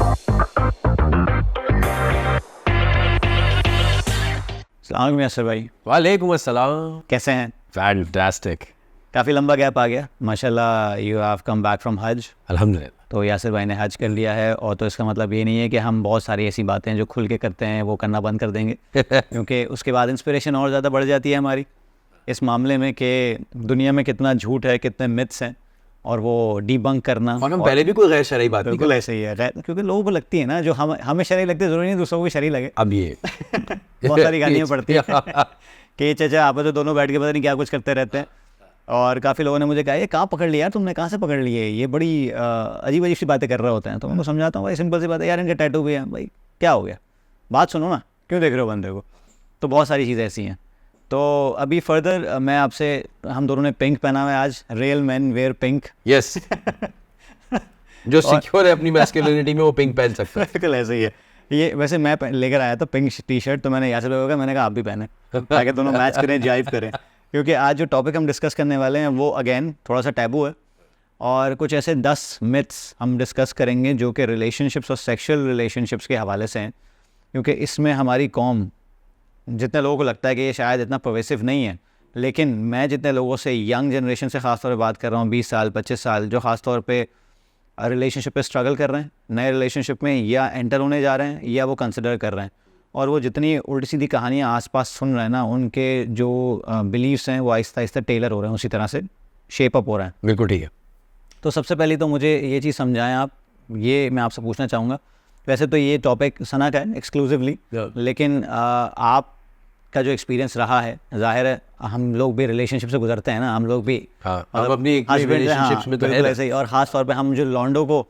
अस्सलाम वालेकुम यासर भाई। वालेकुम अस्सलाम। कैसे हैं? फैंटास्टिक। काफ़ी लंबा गैप आ गया माशाल्लाह। You have come back from हज। अल्हम्दुलिल्लाह। तो यासर भाई ने हज कर लिया है, और तो इसका मतलब ये नहीं है कि हम बहुत सारी ऐसी बातें जो खुल के करते हैं वो करना बंद कर देंगे क्योंकि उसके बाद इंस्पिरेशन और ज़्यादा बढ़ जाती है हमारी इस मामले में कि दुनिया में कितना झूठ है, कितने मिथ्स हैं, और वो डीबंक करना। और हम पहले भी कोई गैर शरई बात नहीं बिल्कुल ऐसे ही है, क्योंकि लोगों को लगती है ना, जो हमें शरई लगती है, ज़रूरी नहीं दूसरों को भी शरई लगे। अब ये बहुत सारी गालियाँ पड़ती है कि चाचा आप तो दोनों बैठ के पता नहीं क्या कुछ करते रहते हैं। और काफ़ी लोगों ने मुझे कहा ये कहाँ पकड़ लिया यार तुमने, कहाँ से पकड़ लिए, ये बड़ी अजीब अजीब सी बातें कर रहे होते हैं। तो मैं उनको समझाता हूँ भाई सिंपल सी बात है यार, इनके टैटू भी हैं भाई, क्या हो गया, बात सुनो ना, क्यों देख रहे हो बंदे को। तो बहुत सारी चीज़ें ऐसी हैं। तो अभी फर्दर मैं आपसे, हम दोनों ने पिंक पहना हुआ है आज, real man wear pink. Yes जो सिक्योर है अपनी मैस्कुलिनिटी में वो पिंक पहन सकता है। बिल्कुल ऐसे ही है। ये वैसे मैं लेकर आया था पिंक टी शर्ट, तो मैंने यहाँ से लोगों मैंने कहा आप भी पहने ताकि दोनों मैच करें, जाइव करें। क्योंकि आज जो टॉपिक हम डिस्कस करने वाले हैं वो अगेन थोड़ा सा टैबू है, और कुछ ऐसे 10 मिथ्स हम डिस्कस करेंगे जो कि रिलेशनशिप्स और सेक्सुअल रिलेशनशिप्स के हवाले से हैं। क्योंकि इसमें हमारी कौम, जितने लोगों को लगता है कि ये शायद इतना प्रोवेसिव नहीं है, लेकिन मैं जितने लोगों से, यंग जनरेशन से ख़ास तौर पे बात कर रहा हूँ, 20 साल 25 साल, जो ख़ास तौर पे रिलेशनशिप पे स्ट्रगल कर रहे हैं, नए रिलेशनशिप में या एंटर होने जा रहे हैं या वो कंसिडर कर रहे हैं, और वो जितनी उल्टी सीधी कहानियाँ आसपास सुन रहे हैं ना, उनके जो बिलीव्स हैं वो आहिस्ता आहिस्ता टेलर हो रहे हैं, उसी तरह से शेप अप हो रहे हैं। बिल्कुल ठीक है। तो सबसे पहले तो मुझे ये चीज़ समझाएं आप, ये मैं आपसे पूछना चाहूँगा। वैसे तो ये टॉपिक सना का है एक्सक्लूसिवली, लेकिन आपका जो एक्सपीरियंस रहा है, जाहिर है हम लोग भी रिलेशनशिप से गुजरते हैं ना, हम लोग भी हम अपनी रिलेशनशिप्स में तो है ऐसे ही, और ख़ास तौर पे हम जो लॉन्डो को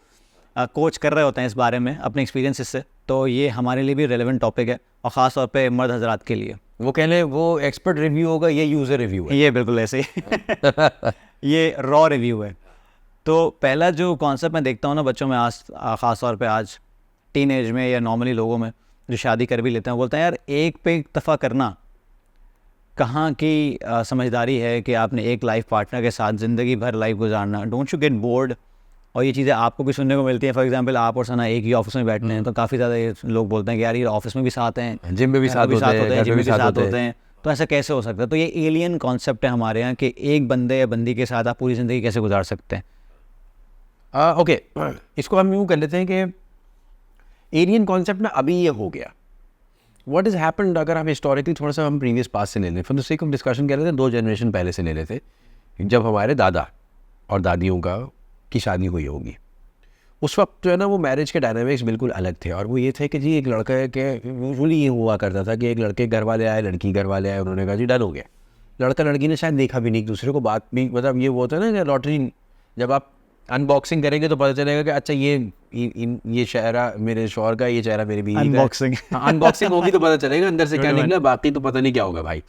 कोच कर रहे होते हैं इस बारे में अपने एक्सपीरियंस से, तो ये हमारे लिए भी रेलेवेंट टॉपिक है, और ख़ास तौर पे मर्द हजरात के लिए। वो कह लें वो एक्सपर्ट रिव्यू होगा, ये यूज़र रिव्यू है। ये बिल्कुल ऐसे ही ये रॉ रिव्यू है। तो पहला जो कॉन्सेप्ट मैं देखता हूँ ना बच्चों में, आज ख़ास तौर पे आज टीन एज में या नॉर्मली लोगों में जो शादी कर भी लेते हैं, बोलते हैं यार एक पे एक दफ़ा करना कहाँ की समझदारी है कि आपने एक लाइफ पार्टनर के साथ ज़िंदगी भर लाइफ गुजारना, डोंट यू गेट बोर्ड। और ये चीज़ें आपको भी सुनने को मिलती हैं। फॉर एग्जांपल आप और सना एक ही ऑफिस में बैठते हैं, तो काफ़ी ज़्यादा ये लोग बोलते हैं कि यार ये ऑफिस में भी साथ हैं, जिम में भी साथ होते हैं, जिम में भी साथ होते हैं, तो ऐसा कैसे हो सकता है। तो ये एलियन कॉन्सेप्ट है हमारे यहाँ कि एक बंदे या बंदी के साथ आप पूरी ज़िंदगी कैसे गुजार सकते हैं। ओके, इसको हम यूँ कर लेते हैं कि एलियन कॉन्सेप्ट ना अभी ये हो गया। व्हाट इज़ हैपेंड, अगर हम हिस्टोरिकली थोड़ा सा हम प्रीवियस पास से ले लें, for the sake of discussion कह रहे थे 2 जनरेशन पहले से ले लेते, जब हमारे दादा और दादियों की शादी हुई होगी, उस वक्त जो है ना वो मैरिज के डायनामिक्स बिल्कुल अलग थे। और वो ये थे कि जी एक लड़का है कि यूजुअली ये हुआ करता था कि एक लड़के घर वाले आए, लड़की घर वाले आए, उन्होंने कहा जी डन हो गया। लड़का लड़की ने शायद देखा भी नहीं एक दूसरे को, बात भी, मतलब ये वो होता है ना कि लॉटरी, जब आप अनबॉक्सिंग करेंगे तो पता चलेगा कि अच्छा ये चेहरा मेरे शौहर का, ये चेहरा मेरी बीवी का। अनबॉक्सिंग होगी तो पता चलेगा अंदर से क्या निकला, बाकी तो पता नहीं क्या होगा भाई।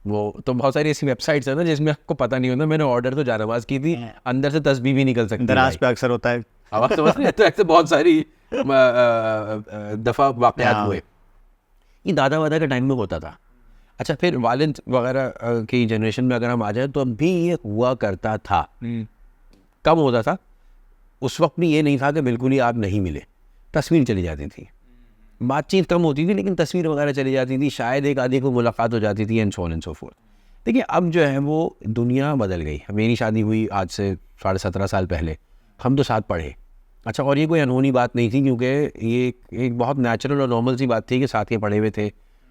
वो तो बहुत सारी ऐसी वेबसाइट्स है ना जिसमें आपको पता नहीं होता। मैंने ऑर्डर तो जानवाज की थी, अंदर से तस्बीह भी निकल सकती है, दराज पे अक्सर होता है। आवाज़ समझ नहीं, तो ऐसे बहुत सारी दफ़ा वाक़यात हुए। ये दादा वादा के टाइम में होता था। अच्छा, फिर वालिद वगैरह की जनरेशन में अगर हम आ जाए तो अब भी ये हुआ करता था, कम होता था। उस वक्त भी ये नहीं था कि बिल्कुल ही आप नहीं मिले, तस्वीर चली जाती थी, बातचीत कम होती थी लेकिन तस्वीर वगैरह चली जाती थी, शायद एक आधी को मुलाकात हो जाती थी, and so on and so fourth. देखिए अब जो है वो दुनिया बदल गई। मेरी शादी हुई आज से 17.5 साल पहले, हम तो साथ पढ़े। अच्छा, और ये कोई अनहोनी बात नहीं थी, क्योंकि ये एक बहुत नेचुरल और नॉर्मल सी बात थी कि साथ के पढ़े हुए थे।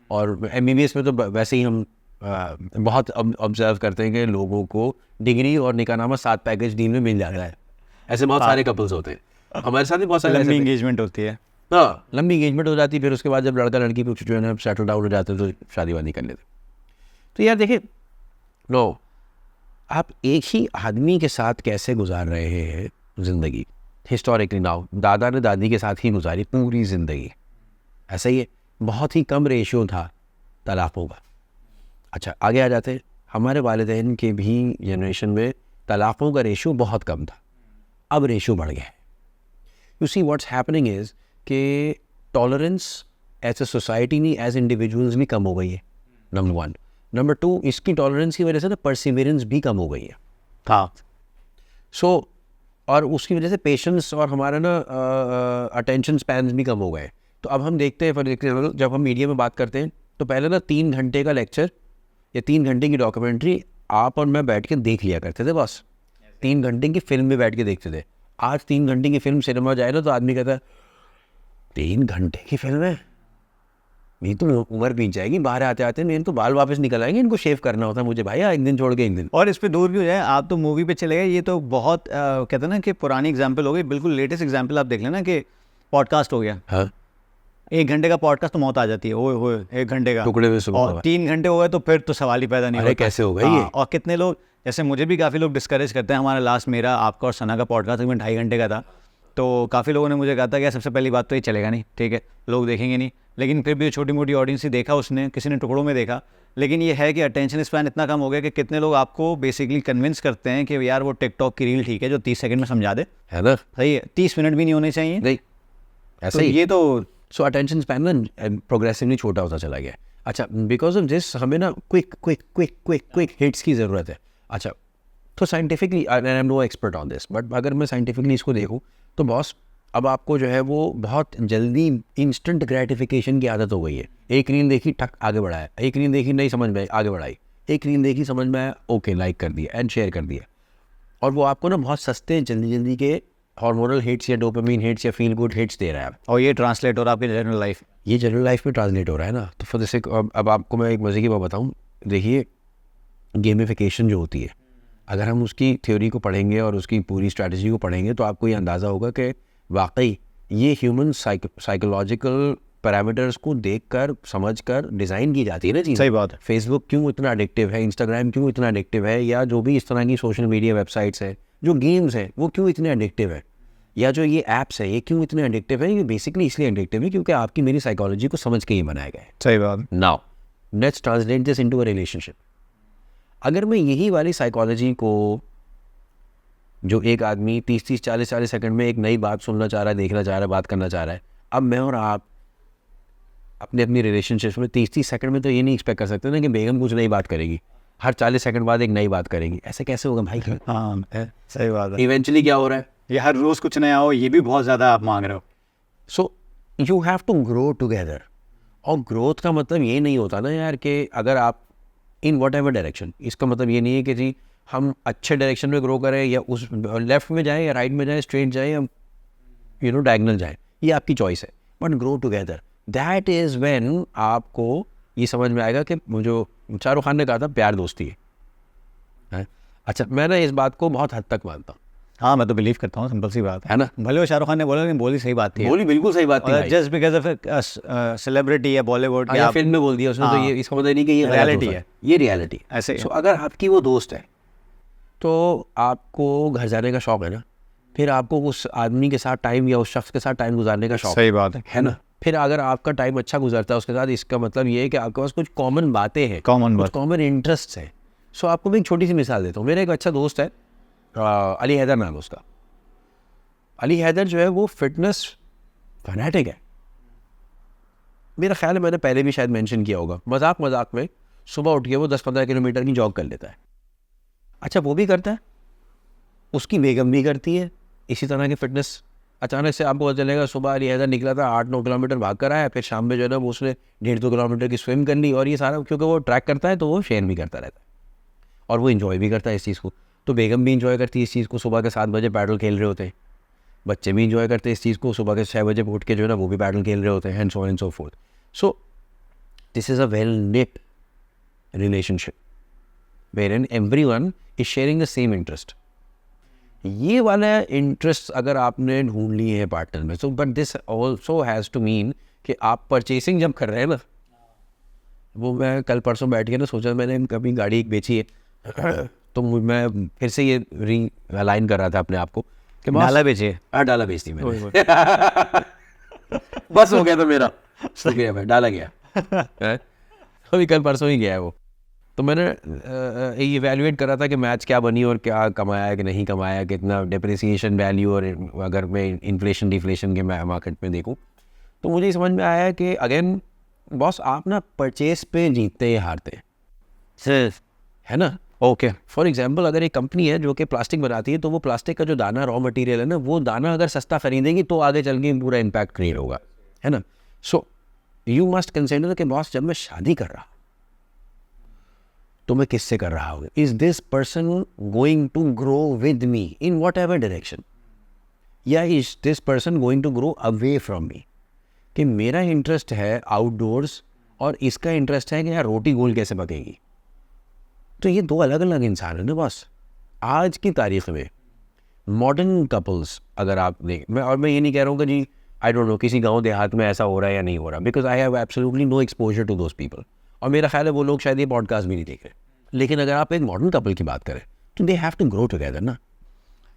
और MBBS में तो वैसे ही हम बहुत ऑब्जर्व करते हैं कि लोगों को डिग्री और निकाहनामा 7 पैकेज डील में मिल जा रहा है। ऐसे बहुत सारे कपल्स होते हैं, हमारे साथ भी बहुत सारे लंबी एंगेजमेंट होती है। हाँ, लंबी एंगेजमेंट हो जाती है, फिर उसके बाद जब लड़का लड़की कुछ जो है ना सेटल डाउन हो जाते हैं तो शादी वादी कर लेते। तो यार देखिए, नो, आप एक ही आदमी के साथ कैसे गुजार रहे हैं ज़िंदगी, हिस्टोरिकली नाउ दादा ने दादी के साथ ही गुजारी पूरी ज़िंदगी, ऐसा ही है। बहुत ही कम रेशियो था तलाक़ों का। अच्छा, आगे आ जाते हैं, हमारे वालिदैन के भी जनरेशन में तलाक़ों का रेशियो बहुत कम था, अब रेशियो बढ़ गया है। You see what's happening is कि टॉलरेंस एज ए सोसाइटी नहीं, एज इंडिविजुअल्स भी कम हो गई है, नंबर 1। नंबर 2, इसकी टॉलरेंस की वजह से ना परसिवियरेंस भी कम हो गई है। हाँ, सो और उसकी वजह से पेशेंस और हमारा ना अटेंशन स्पैन भी कम हो गए। तो अब हम देखते हैं फॉर एग्जाम्पल जब हम मीडिया में बात करते हैं तो पहले ना 3 घंटे का लेक्चर या 3 घंटे की डॉक्यूमेंट्री आप और मैं बैठ के देख लिया करते थे बस। 3 घंटे की फिल्म में बैठ के देखते थे। आज 3 घंटे की फिल्म सिनेमा जाए ना तो आदमी कहता है 3 घंटे की फिल्म है, मेरी तो उम्र बीत जाएगी, बाहर आते आते मेरे तो बाल वापस निकल आएंगे, इनको शेव करना होता है मुझे भाई, एक दिन छोड़ के एक दिन। और इस पे दूर भी हो जाए, आप तो मूवी पे चले गए, ये तो बहुत कहते हैं ना कि पुरानी एग्जाम्पल हो गई, बिल्कुल लेटेस्ट एग्जाम्पल आप देख लेना कि पॉडकास्ट हो गया। हाँ 1 घंटे का पॉडकास्ट तो मौत आ जाती है, ओए होए 1 घंटे का टुकड़े में सुबह और 3 घंटे हो गए तो फिर तो सवाल ही पैदा नहीं अरे होता। कैसे होगा ये? हाँ, और कितने लोग, जैसे मुझे भी काफ़ी लोग डिस्करेज करते हैं। हमारा लास्ट मेरा आपका और सना का पॉडकास्ट तकरीबन 2.5 घंटे का था, तो काफ़ी लोगों ने मुझे कहा था कि यार सबसे पहली बात तो ये चलेगा नहीं, ठीक है लोग देखेंगे नहीं, लेकिन फिर भी छोटी मोटी ऑडियंस ही देखा, उसने किसी ने टुकड़ों में देखा। लेकिन ये है कि अटेंशन स्पैन इतना कम हो गया कि कितने लोग आपको बेसिकली कन्विंस करते हैं कि यार वो टिकटॉक की रील ठीक है जो 30 सेकंड में समझा दे, है ना? सही है, 30 मिनट भी नहीं होने चाहिए। नहीं ऐसे तो ही ये तो सो अटेंशन स्पैन ना प्रोग्रेसिवली छोटा होता चला गया। अच्छा बिकॉज ऑफ दिस हमें ना क्विक हिट्स की ज़रूरत है। अच्छा तो scientifically I am no expert on this, but अगर मैं साइंटिफिकली इसको देखूँ तो बॉस अब आपको जो है वो बहुत जल्दी इंस्टेंट ग्रेटिफिकेशन की आदत हो गई है। एक रील देखी ठक आगे बढ़ाया, एक रील देखी नहीं समझ में आई आगे बढ़ाई, एक रील देखी समझ में आया ओके लाइक कर दिया एंड शेयर कर दिया। और वो आपको ना बहुत सस्ते जल्दी के हार्मोनल हिट्स या डोपामीन हिट्स या फील गुड हिट्स दे रहा है। और ये ट्रांसलेट हो रहा है आपकी जनरल लाइफ, ये जनरल लाइफ में ट्रांसलेट हो रहा है ना। तो फिर जैसे अब आपको मैं एक मज़े की बात बताऊँ, देखिए गेमिफिकेशन जो होती है, अगर हम उसकी थ्योरी को पढ़ेंगे और उसकी पूरी स्ट्रैटेजी को पढ़ेंगे तो आपको ये अंदाज़ा होगा कि वाकई ये ह्यूमन साइकोलॉजिकल पैरामीटर्स को देखकर समझकर डिज़ाइन की जाती है ना चीज़। सही बात है। फेसबुक क्यों इतना एडिक्टिव है, इंस्टाग्राम क्यों इतना एडिक्टिव है, या जो भी इस तरह की सोशल मीडिया वेबसाइट्स हैं, जो गेम्स हैं वो क्यों इतने एडिक्टिव है, या जो ये ऐप्स है ये क्यों इतने एडिक्टिव है। ये बेसिकली इसलिए एडिक्टिव है क्योंकि आपकी मेरी साइकोलॉजी को समझ के ये बनाया गया है। सही बात। Now let's translate this into a relationship. अगर मैं यही वाली साइकोलॉजी को, जो एक आदमी 30 40 सेकंड में एक नई बात सुनना चाह रहा है, देखना चाह रहा है, बात करना चाह रहा है, अब मैं और आप अपनी रिलेशनशिप में 30 सेकंड में तो ये नहीं एक्सपेक्ट कर सकते ना कि बेगम कुछ नई बात करेगी, हर 40 सेकंड बाद एक नई बात करेगी। ऐसे कैसे होगा भाई? हाँ सही बात है। इवेंचुअली क्या हो रहा है, ये हर रोज़ कुछ नया हो, ये भी बहुत ज़्यादा आप मांग रहे हो। So you have to grow together. और ग्रोथ का मतलब ये नहीं होता ना यार कि अगर आप इन वट एवर डायरेक्शन, इसका मतलब ये नहीं है कि जी हम अच्छे डायरेक्शन में ग्रो करें या उस लेफ्ट में जाएं या राइट में जाएं, स्ट्रेट जाएं या डायगोनल जाएं, ये आपकी चॉइस है। But grow together, that is when आपको ये समझ में आएगा कि जो शाहरुख खान ने कहा था प्यार दोस्ती है। अच्छा मैं ना इस बात को बहुत हद तक मानता हूँ। हाँ मैं तो बिलीव करता हूँ, सिंपल सी बात है ना। भले वो शाहरुख खान ने बोला लेकिन बोली सही बात थी, बोली बिल्कुल सही बात थी। जस्ट बिकॉज ऑफ सेलिब्रिटी या बॉलीवुड या फिल्म में बोल दिया उसने, तो ये इसका मतलब नहीं कि ये रियलिटी है, ये रियलिटी ऐसे। सो अगर आपकी वो दोस्त है तो आपको घर जाने का शौक है ना, फिर आपको उस आदमी के साथ टाइम या उस शख्स के साथ टाइम गुजारने का शौक सही बात है ना। फिर अगर आपका टाइम अच्छा गुजरता है उसके साथ, इसका मतलब ये है कि आपके पास कुछ कॉमन बातें हैं, कुछ कॉमन इंटरेस्ट हैं। सो आपको मैं एक छोटी सी मिसाल देता हूँ। मेरा एक अच्छा दोस्त है, अली हैदर नाम है उसका। अली हैदर जो है वो फिटनेस फैनेटिक है। मेरा ख्याल है मैंने पहले भी शायद मेंशन किया होगा, मजाक में सुबह उठ के वो 10-15 किलोमीटर की जॉग कर लेता है। अच्छा वो भी करता है, उसकी बेगम भी करती है इसी तरह की फिटनेस। अचानक से आपको पता चलेगा सुबह अली हैदर निकला था 8-9 किलोमीटर भाग कर आया, फिर शाम में जो है ना वो उसने 1.5-2 किलोमीटर की स्विम कर ली। और ये सारा क्योंकि वो ट्रैक करता है तो वो शेयर भी करता रहता है और वो इन्जॉय भी करता है इस चीज़ को। तो बेगम भी इन्जॉय करती है इस चीज़ को, सुबह के 7 बजे पैडल खेल रहे होते हैं। बच्चे भी इन्जॉय करते हैं इस चीज़ को, सुबह के 6 बजे उठ के जो है ना वो भी पैडल खेल रहे होते हैं, and so on and so forth. So this is a well knit relationship wherein everyone is sharing the same interest. ये वाला इंटरेस्ट अगर आपने ढूंढ लिए है पार्टनर में, so but this also has to mean कि आप परचेसिंग जब कर रहे हैं ना, वो मैं कल परसों बैठ के ना सोचा, मैंने कभी गाड़ी एक बेची है तो मैं फिर से ये री अलाइन कर रहा था अपने आप को कि डाला बेचिए। डाला बेच दी मैंने बस हो गया था मेरा, हो गया भाई, डाला गया अभी कल परसों ही गया है वो। तो मैंने इवैल्यूएट करा था कि मैच क्या बनी और क्या कमाया कि नहीं कमाया, कितना डिप्रिसिएशन वैल्यू, और अगर मैं इन्फ्लेशन डिफ्लेशन के मार्केट में देखूं तो मुझे समझ में आया कि अगेन बॉस आप ना परचेस पे जीतते या हारते हैं, है ना। ओके फॉर एग्जाम्पल अगर एक कंपनी है जो कि प्लास्टिक बनाती है, तो वो प्लास्टिक का जो दाना रॉ मटेरियल है ना, वो दाना अगर सस्ता खरीदेंगी तो आगे चल के पूरा इम्पैक्ट क्रिएट होगा, है ना. सो यू मस्ट कंसिडर कि बॉस, जब मैं शादी कर रहा तो मैं किससे कर रहा हूँ? Is this person going to grow with me in whatever direction, या is this person going to grow away from me? कि मेरा इंटरेस्ट है आउटडोर्स और इसका इंटरेस्ट है कि यार रोटी गोल कैसे पकेगी. तो ये दो अलग अलग इंसान है ना बॉस. आज की तारीख में मॉडर्न कपल्स अगर आप देखें, मैं ये नहीं कह रहा हूँ कि जी आई डोंट नो किसी गांव देहात में ऐसा हो रहा है या नहीं हो रहा, because I have absolutely no exposure to those people, और मेरा ख्याल है वो लोग शायद ये पॉडकास्ट भी नहीं देख रहे. लेकिन अगर आप एक मॉडर्न कपल की बात करें तो they have to grow together ना.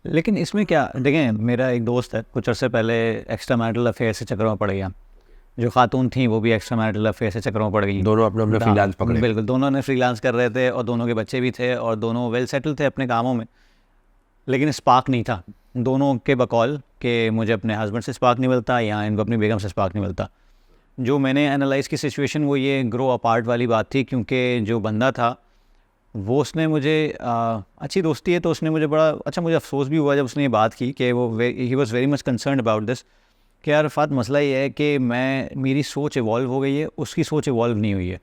लेकिन इसमें क्या देखें, मेरा एक दोस्त है कुछ अर्से पहले एक्स्ट्रा मैरिटल अफेयर से चक्कर में पड़ गया. जो खातून थी वो भी एक्स्ट्रा मैरिटल अफेयर से चक्कर में पड़ गई. दोनों अपने अपने फ्रीलांस पकड़े. बिल्कुल, दोनों ने फ्रीलांस कर रहे थे और दोनों के बच्चे भी थे और दोनों वेल सेटल थे अपने कामों में, लेकिन स्पार्क नहीं था दोनों के बकौल कि मुझे अपने हस्बैंड से स्पार्क नहीं मिलता या इनको अपनी बेगम से स्पार्क नहीं मिलता. जो मैंने एनालाइज़ की सिचुएशन वो ये ग्रो अपार्ट वाली बात थी, क्योंकि जो बंदा था वो उसने मुझे अच्छी दोस्ती है तो उसने मुझे बड़ा अच्छा, मुझे अफसोस भी हुआ जब उसने ये बात की कि वो he was very much concern about this कि यार फात मसला ये है कि मेरी सोच इवॉल्व हो गई है, उसकी सोच इवॉल्व नहीं हुई है.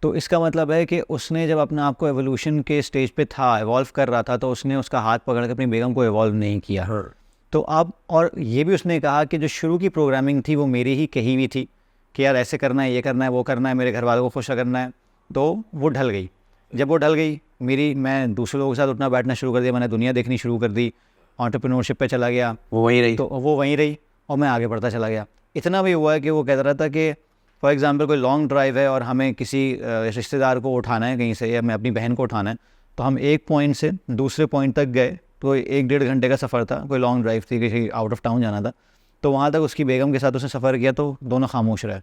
तो इसका मतलब है कि उसने जब अपने आप को एवोल्यूशन के स्टेज पे था, इवॉल्व कर रहा था, तो उसने उसका हाथ पकड़ के अपनी बेगम को इवॉल्व नहीं किया. तो अब और ये भी उसने कहा कि जो शुरू की प्रोग्रामिंग थी वो मेरी ही कही हुई थी कि यार ऐसे करना है, ये करना है, वो करना है, मेरे घर वालों को खुश करना है. तो वो ढल गई. जब वो ढल गई मैं दूसरे लोगों के साथ उठना बैठना शुरू कर दिया, मैंने दुनिया देखनी शुरू कर दी, एंटरप्रेन्योरशिप पे चला गया, वो वहीं रही. तो वो वहीं रही और मैं आगे बढ़ता चला गया. इतना भी हुआ है कि वो कहता रहा था कि फॉर एग्जांपल कोई लॉन्ग ड्राइव है और हमें किसी रिश्तेदार को उठाना है कहीं से या मैं अपनी बहन को उठाना है, तो हम एक पॉइंट से दूसरे पॉइंट तक गए, तो 1-1.5 घंटे का सफ़र था, कोई लॉन्ग ड्राइव थी, किसी आउट ऑफ टाउन जाना था. तो वहाँ तक उसकी बेगम के साथ उसने सफ़र किया तो दोनों खामोश रहे,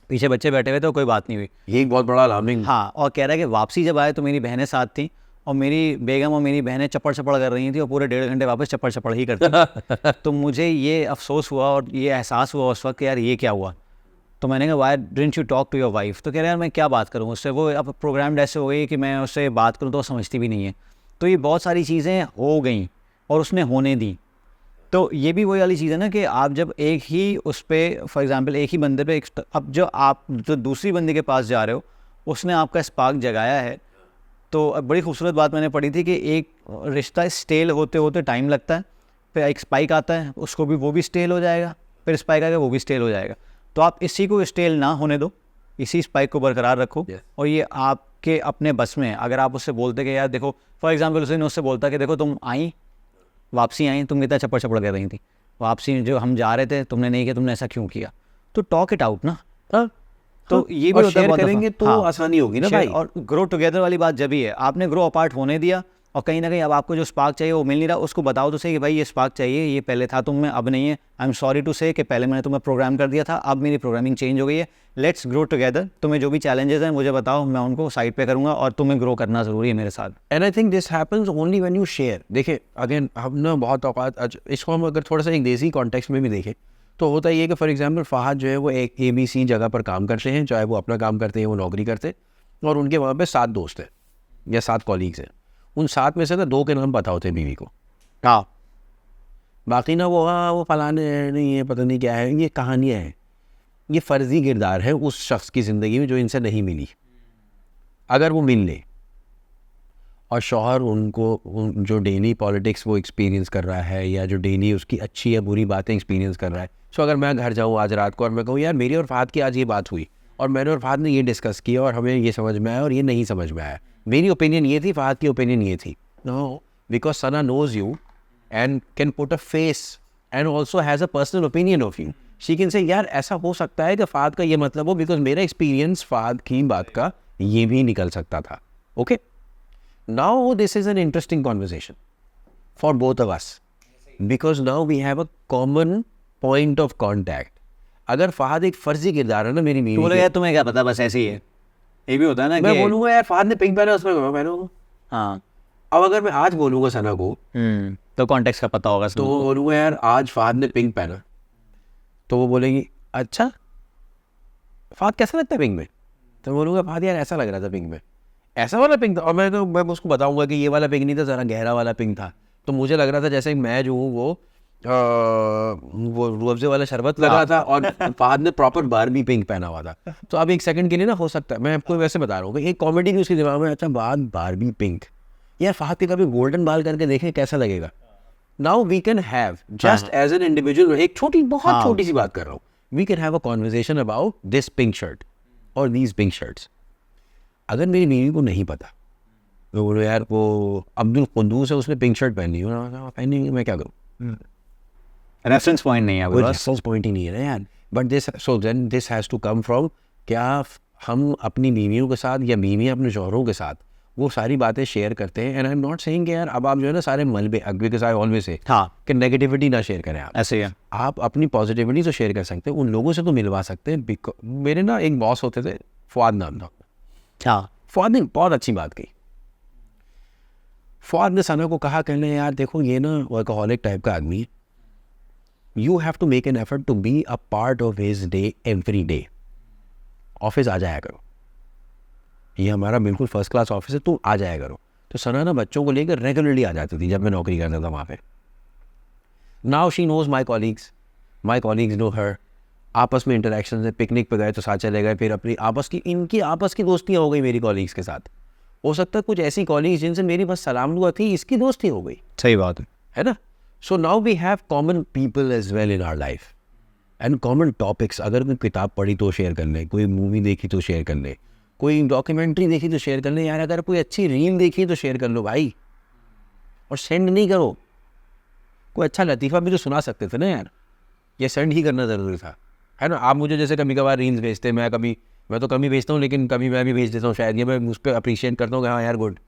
पीछे बच्चे बैठे हुए थे, कोई बात नहीं हुई. ये एक बहुत बड़ा अलार्मिंग. हाँ, और कह रहा है कि वापसी जब आए तो मेरी बहनें साथ थी और मेरी बेगम और मेरी बहनें चप्पड़ कर रही थी और पूरे 1.5 घंटे वापस चप्पड़ ही करती. तो मुझे ये अफसोस हुआ और ये एहसास हुआ उस वक्त कि यार ये क्या हुआ. तो मैंने कहा why didn't you talk to your wife. तो कह रहे यार मैं क्या बात करूँ उससे, वो अब प्रोग्राम्ड ऐसे हो गई कि मैं उससे बात करूँ तो वो समझती भी नहीं है. तो ये बहुत सारी चीज़ें हो गई और उसने होने दी. तो ये भी वही वाली चीज़ है ना कि आप जब एक ही उस पर फॉर एग्जांपल एक ही बंदे पे अब जो आप जो दूसरी बंदे के पास जा रहे हो उसने आपका स्पार्क जगाया है. तो बड़ी खूबसूरत बात मैंने पढ़ी थी कि एक रिश्ता स्टेल होते होते टाइम लगता है, फिर एक स्पाइक आता है, उसको भी वो भी स्टेल हो जाएगा, फिर स्पाइक आएगा वो भी स्टेल हो जाएगा. तो आप इसी को स्टेल ना होने दो, इसी स्पाइक को बरकरार रखो. और ये आपके अपने बस में है. अगर आप उससे बोलते कि यार देखो फॉर एग्जांपल उससे बोलता कि देखो तुम वापसी आई, तुम कितना चप्पड़ कर रही थी, वापसी जो हम जा रहे थे तुमने नहीं किया, तुमने ऐसा क्यों किया, तो टॉक इट आउट ना. तो ये भी शेयर करेंगे तो आसानी होगी ना भाई. और ग्रो टुगेदर वाली बात जब ही है, आपने ग्रो अपार्ट होने दिया और कहीं ना कहीं अब आपको जो स्पार्क चाहिए वो मिल नहीं रहा, उसको बताओ तो सही कि भाई ये स्पार्क चाहिए, ये पहले था तुम में अब नहीं है. आई एम सॉरी टू से कि पहले मैंने तुम्हें प्रोग्राम कर दिया था, अब मेरी प्रोग्रामिंग चेंज हो गई है. Let's grow together. तुम्हें जो भी चैलेंजेस हैं मुझे बताओ, मैं उनको साइड पे करूँगा और तुम्हें ग्रो करना ज़रूरी है मेरे साथ. And I think this happens only when you share. देखिए अगेन हम ना बहुत औकात, इसको हम अगर थोड़ा सा एक देसी कॉन्टेक्स्ट में भी देखें तो होता ही है कि फॉर एग्जांपल फहद जो है वो एक ABC जगह पर काम करते हैं, चाहे वो अपना काम करते हैं वो नौकरी करते, और उनके वहाँ पे 7 दोस्त हैं या 7 कॉलीग्स हैं. उन 7 में से ना 2 के नाम पता होते हैं बीवी को. हाँ, बाकी ना वो फलाने नहीं है, पता नहीं क्या है, ये कहानियाँ हैं, ये फ़र्जी किरदार है उस शख्स की ज़िंदगी में जो इनसे नहीं मिली. अगर वो मिल ले और शौहर उनको जो डेली पॉलिटिक्स वो एक्सपीरियंस कर रहा है या जो डेली उसकी अच्छी या बुरी बातें एक्सपीरियंस कर रहा है, सो अगर मैं घर जाऊँ आज रात को और मैं कहूँ यार मेरी और फहद की आज ये बात हुई और मैंने और फहद ने ये डिस्कस किया और हमें ये समझ में आया और ये नहीं समझ में आया, मेरी ओपिनियन ये थी, फहद की ओपिनियन ये थी. No, because Sana knows you and can put a face and also has a personal opinion of you. She can say यार ऐसा हो सकता है कि फहद का ये मतलब हो, बिकॉज मेरा एक्सपीरियंस फहद की बात का ये भी निकल सकता था. Okay, now this is an interesting conversation for both of us because now we have a common point of contact. अगर फहद एक फर्जी किरदार है ना मेरी बीवी, बोलो यार तुम्हें क्या पता, बस ऐसे ही है. ये भी होता है ना, मैं बोलूँगा यार फहद ने पिंक पहना उसमें मैं पहनूंगा. हाँ, अब अगर मैं आज बोलूँगा सना को तो कॉन्टेक्स्ट का पता होगा, तो बोलूँगा यार आज फहद ने पिंक पहना, तो वो बोलेगी अच्छा फहद कैसा लगता है पिंक में, तो बोलूँगा फहद यार ऐसा लग रहा था पिंक में. ऐसा वाला पिंक था, और मैं उसको बताऊंगा कि ये वाला पिंक नहीं था, ज़रा गहरा वाला पिंक था। तो मुझे लग रहा था जैसे मैं जो हूँ वो रूह अफ़ज़े वाला शरबत लग रहा था, और फहद ने प्रॉपर बारबी पिंक पहना हुआ था। तो अब एक सेकंड के लिए ना हो सकता है, मैं आपको वैसे बता रहा हूँ कि एक कॉमेडी की उसके दिमाग में, अच्छा बारबी पिंक, यार फहद के कभी गोल्डन बाल करके देखें कैसा लगेगा। Now we can have just as an individual, एक छोटी बहुत छोटी सी बात कर रहा हूँ, we can have a conversation about this pink shirt और दीज पिंक शर्ट्स। अगर मेरी बीवी को नहीं पता, तो बोलो यार वो अब्दुल कुद्दूस है, उसने पिंक शर्ट पहनी है, पहनी, मैं क्या करूँ? रेफरेंस पॉइंट नहीं है, कोई रेफरेंस पॉइंट ही नहीं है ना यार। But this has to come from, क्या हम अपनी बीवियों के साथ या बीवियाँ अपने शौहरों के साथ वो सारी बातें शेयर करते हैं। And I am not saying कि यार अब आप जो है ना सारे मलबे, बिकॉज़ आई ऑलवेज से कि नेगेटिविटी ना शेयर करें आप, ऐसे ही है। आप अपनी पॉजिटिविटी तो शेयर कर सकते हैं, उन लोगों से तो मिलवा सकते हैं। मेरे ना एक बॉस होते थे, फुआद नाम था। फुआद ने बहुत अच्छी बात कही। फुआद ने सना को कहा, कहने यार देखो ये ना वर्कहॉलिक टाइप का आदमी है, you have to make an effort to be a part of his day every day. Office आ जाया करो, ये हमारा बिल्कुल फर्स्ट क्लास ऑफिस है, तुम आ जाया करो। तो सना ना बच्चों को लेकर रेगुलरली आ जाती थी जब मैं नौकरी करता था वहाँ पे। Now she knows my colleagues know her, आपस में इंटरेक्शन है, पिकनिक पे गए तो साथ चले गए, फिर अपनी इनकी आपस की दोस्तियाँ हो गई मेरी कॉलीग्स के साथ। हो सकता है कुछ ऐसी कॉलीग्स जिनसे मेरी बस सलाम दुआ थी, इसकी दोस्ती हो गई। सही बात है ना। So now we have common people as well in our life and common topics. अगर कोई किताब पढ़ी तो शेयर कर ले, कोई मूवी देखी तो शेयर कर ले, कोई डॉक्यूमेंट्री देखी तो शेयर कर ले, यार अगर कोई अच्छी रील देखी तो शेयर कर लो भाई, और सेंड नहीं करो। कोई अच्छा लतीफ़ा भी तो सुना सकते थे ना यार, ये सेंड ही करना ज़रूरी था, है ना। आप मुझे जैसे कभी कभार रील्स भेजते, मैं तो कभी भेजता हूँ, लेकिन कभी मैं भी भेज देता हूँ शायद, ये मैं उस पर अप्रिशिएट करता हूँ कि हाँ यार गुड,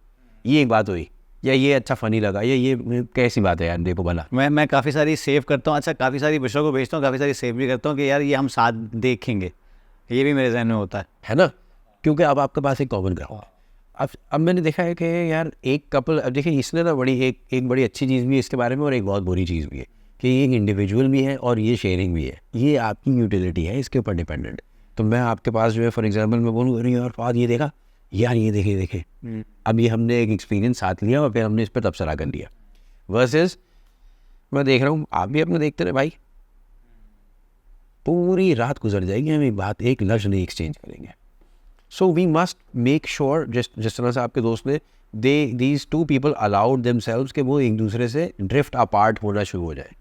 ये एक बात हुई, या ये अच्छा फ़नी लगा, ये कैसी बात है यार, देखो भला। मैं काफ़ी सारी सेव करता हूँ, अच्छा काफ़ी सारी विषयों को भेजता हूँ, काफ़ी सारी सेव भी करता हूँ कि यार ये हम साथ देखेंगे, ये भी मेरे जहन में होता है ना, क्योंकि अब आपके पास एक कॉमन ग्राउंड है। अब मैंने देखा है कि यार एक कपल, अब देखिए इसने ना एक बड़ी अच्छी चीज़ भी है इसके बारे में, और एक बहुत बुरी चीज़ भी है कि ये एक इंडिविजुअल भी है और ये शेयरिंग भी है, ये आपकी यूटिलिटी है, इसके ऊपर डिपेंडेंट। तो मैं आपके पास जो है फॉर एग्जांपल मैं बोलूँ, अरे यार फाद ये देखा यार, ये देखे अब ये हमने एक एक्सपीरियंस साथ लिया और फिर हमने इस पर तबसरा कर लिया, वर्सेस मैं देख रहा हूँ आप भी अपने देखते रहे भाई, पूरी रात गुजर जाएगी, हम एक लफ्ज़ नहीं एक्सचेंज करेंगे। So we must make sure, जिस तरह से आपके दोस्त ने, these two people allowed themselves कि वो एक दूसरे से ड्रिफ्ट अपार्ट होना शुरू हो जाए।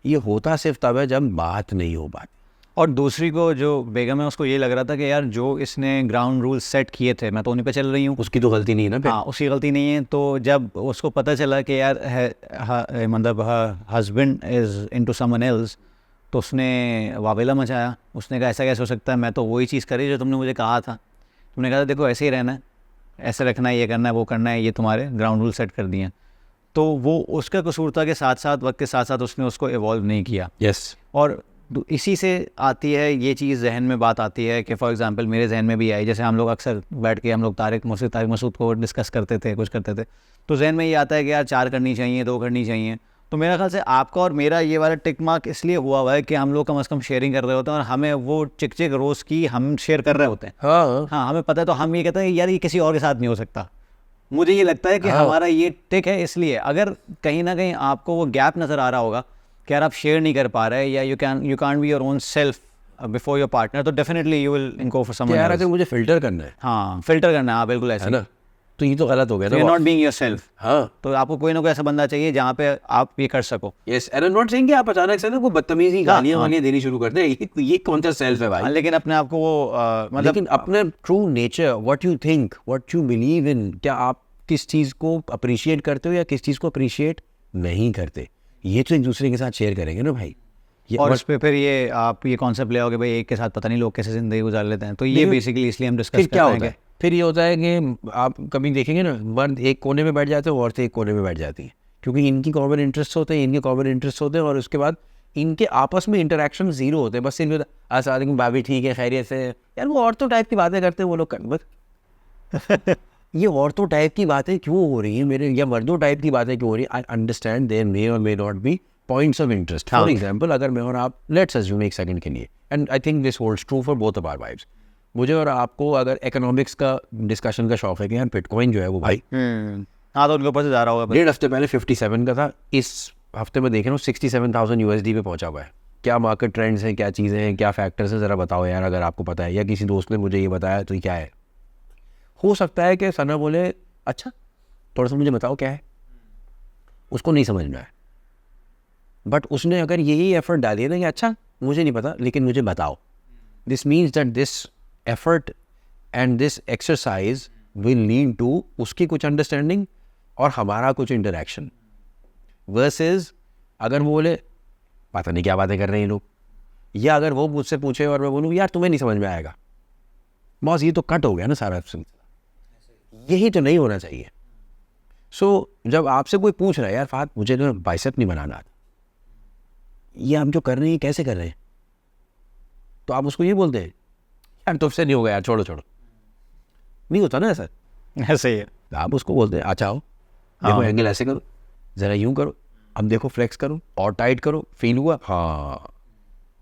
ये होता सिर्फ तब है जब बात नहीं हो पाती। और दूसरी को जो बेगम है उसको ये लग रहा था कि यार जो इसने ग्राउंड रूल सेट किए थे मैं तो उन्हीं पे चल रही हूँ, उसकी तो गलती नहीं है ना। हाँ उसकी गलती नहीं है। तो जब उसको पता चला कि यार मतलब husband is into someone else, तो उसने वावेला मचाया। उसने कहा ऐसा कैसे हो सकता है, मैं तो वही चीज़ करी जो तुमने मुझे कहा था। तुमने कहा था देखो ऐसे ही रहना है, ऐसे रखना है, ये करना है, वो करना है, ये तुम्हारे ग्राउंड रूल सेट कर दिए हैं। तो वो उसका कसूर था कि साथ साथ वक्त के साथ साथ उसने उसको इवॉल्व नहीं किया। यस। और इसी से आती है ये चीज़, जहन में बात आती है कि फॉर एग्जांपल मेरे जहन में भी आई, जैसे हम लोग अक्सर बैठ के हम लोग तारिक मसूद को डिस्कस करते थे, कुछ करते थे, तो जहन में ये आता है कि यार 4 करनी चाहिए, 2 करनी चाहिए। तो मेरा ख्याल से आपका और मेरा ये वाला टिक मार्क इसलिए हुआ है कि हम लोग कम से कम शेयरिंग कर रहे होते हैं, और हमें वो चिक रोज़ की हम शेयर कर रहे होते हैं। हाँ हमें पता है, तो हम ये कहते हैं यार ये किसी और के साथ नहीं हो सकता। मुझे ये लगता है कि हमारा ये टिक है। इसलिए अगर कहीं ना कहीं आपको वो गैप नज़र आ रहा होगा कि यार आप शेयर नहीं कर पा रहे, या you can be your own self before your partner, तो definitely you will go for someone else. अगर मुझे फिल्टर करना है, हाँ फिल्टर करना है, हाँ बिल्कुल ऐसा है ना, तो ये तो गलत हो गया ना, नॉट बीइंग योरसेल्फ। हाँ, तो आपको कोई ना कोई ऐसा बंदा चाहिए जहाँ पे आप ये कर सको। Yes, and I am not saying कि आप अचानक से ना कोई बदतमीजी गालियां वालियां देनी शुरू कर दे, ये कौन सा सेल्फ है भाई। लेकिन अपने आप को वो मतलब, लेकिन अपने true nature, what you think, what you believe in, क्या आप किस चीज़ को अप्रिशिएट करते हो या किस चीज़ को अप्रिशिएट नहीं करते, ये तो एक दूसरे के साथ शेयर करेंगे ना भाई। और उस पर फिर ये आप ये कॉन्सेप्ट ले आओगे भाई एक के साथ पता नहीं लोग कैसे ज़िंदगी गुजार लेते हैं। तो ये बेसिकली इसलिए हम डिस्कस क्या होता है, फिर ये होता है कि आप कभी देखेंगे ना, मर्द एक कोने में बैठ जाते हैं, औरतें एक कोने में बैठ जाती हैं, क्योंकि इनकी कॉमन इंटरेस्ट होते हैं, इनके कॉमन इंटरेस्ट होते हैं, और उसके बाद इनके आपस में इंटरेक्शन ज़ीरो होते हैं। बस इनमें अस्सलाम भाभी ठीक है, खैरियत से, यार वो औरतों टाइप की बातें करते हैं वो लोग बस ये औरतों टाइप की बातें क्यों हो रही हैं मेरे, या मर्दों टाइप की बातें क्यों हो रही हैं। आई अंडरस्टैंड देयर मे और may not be points of interest. For example, अगर मैं और आप, लेट्स अज्यूम एक सेकंड के लिए, and I think this holds true for both of our wifes, मुझे और आपको अगर इकोनॉमिक्स का डिस्कशन का शौक है कि यार बिटकॉइन जो है वो भाई हाँ तो उनके ऊपर से जा रहा होगा। 1.5 हफ्ते पहले 57 का था, इस हफ्ते में देख रहा हूँ 67,000 USD पे पहुंचा हुआ है। क्या मार्केट ट्रेंड्स हैं, क्या चीज़ें हैं, क्या फैक्टर्स हैं, ज़रा बताओ यार अगर आपको पता है, या किसी दोस्त ने मुझे ये बताया तो ये क्या है। हो सकता है कि सना बोले अच्छा थोड़ा सा मुझे बताओ क्या है, उसको नहीं समझ में आया, बट उसने अगर यही एफर्ट डाली है ना कि अच्छा मुझे नहीं पता लेकिन मुझे बताओ, this means that this effort and this exercise will lead to उसकी कुछ अंडरस्टैंडिंग और हमारा कुछ इंटरेक्शन। वर्सेस अगर वो बोले पता नहीं क्या बातें कर रहे हैं ये लोग, या अगर वो मुझसे पूछे और मैं बोलूँ यार तुम्हें नहीं समझ में आएगा, बॉस ये तो कट हो गया ना सारा सिलसिला, यही तो नहीं होना चाहिए। सो जब आपसे कोई पूछ रहा है यार फात मुझे तो बाइसेप नहीं बनाना आता, ये हम जो कर रहे हैं कैसे कर रहे हैं, तो आप उसको ये बोलते हैं यार तुमसे नहीं होगा यार छोड़ो छोड़ो, नहीं होता ना ऐसा, ऐसे ही है। आप उसको बोलते हैं अच्छा आओ देखो एंगल ऐसे करो, ज़रा यूँ करो, अब देखो फ्लेक्स करो और टाइट करो, फील हुआ, हाँ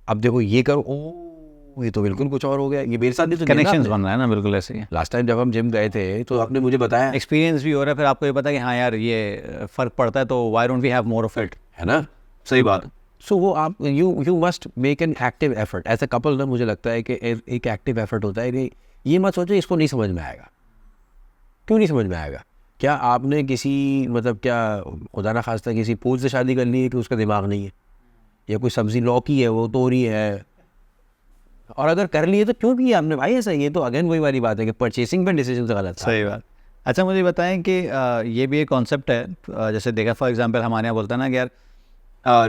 अब देखो ये करो, ओ ये तो बिल्कुल कुछ और हो गया, ये मेरे साथ भी तो कनेक्शंस बन रहा है ना, बिल्कुल ऐसे ही। लास्ट टाइम जब हम जिम गए थे तो आपने मुझे बताया एक्सपीरियंस भी हो रहा है, फिर आपको ये पता है कि हाँ यार ये फ़र्क पड़ता है, तो why don't we have more of it, है ना, सही बात। सो वो आप you must make an active effort as a couple ना, मुझे लगता है कि एक एक्टिव एफर्ट होता है कि ये मत सोचो इसको नहीं समझ में आएगा, क्यों नहीं समझ में आएगा, क्या आपने किसी मतलब क्या खुदा ना खास्ता किसी पूल से शादी कर ली है कि उसका दिमाग नहीं है, या कोई सब्जी लौकी है वो तोरी है, और अगर कर लिए तो क्यों किया आपने भाई ऐसा, ये तो अगेन वही वाली बात है कि परचेसिंग पे डिसीजन गलत था। सही बात। अच्छा मुझे बताएं कि ये भी एक कॉन्सेप्ट है, जैसे देखा फॉर एग्जांपल हमारे यहाँ बोलता है ना कि यार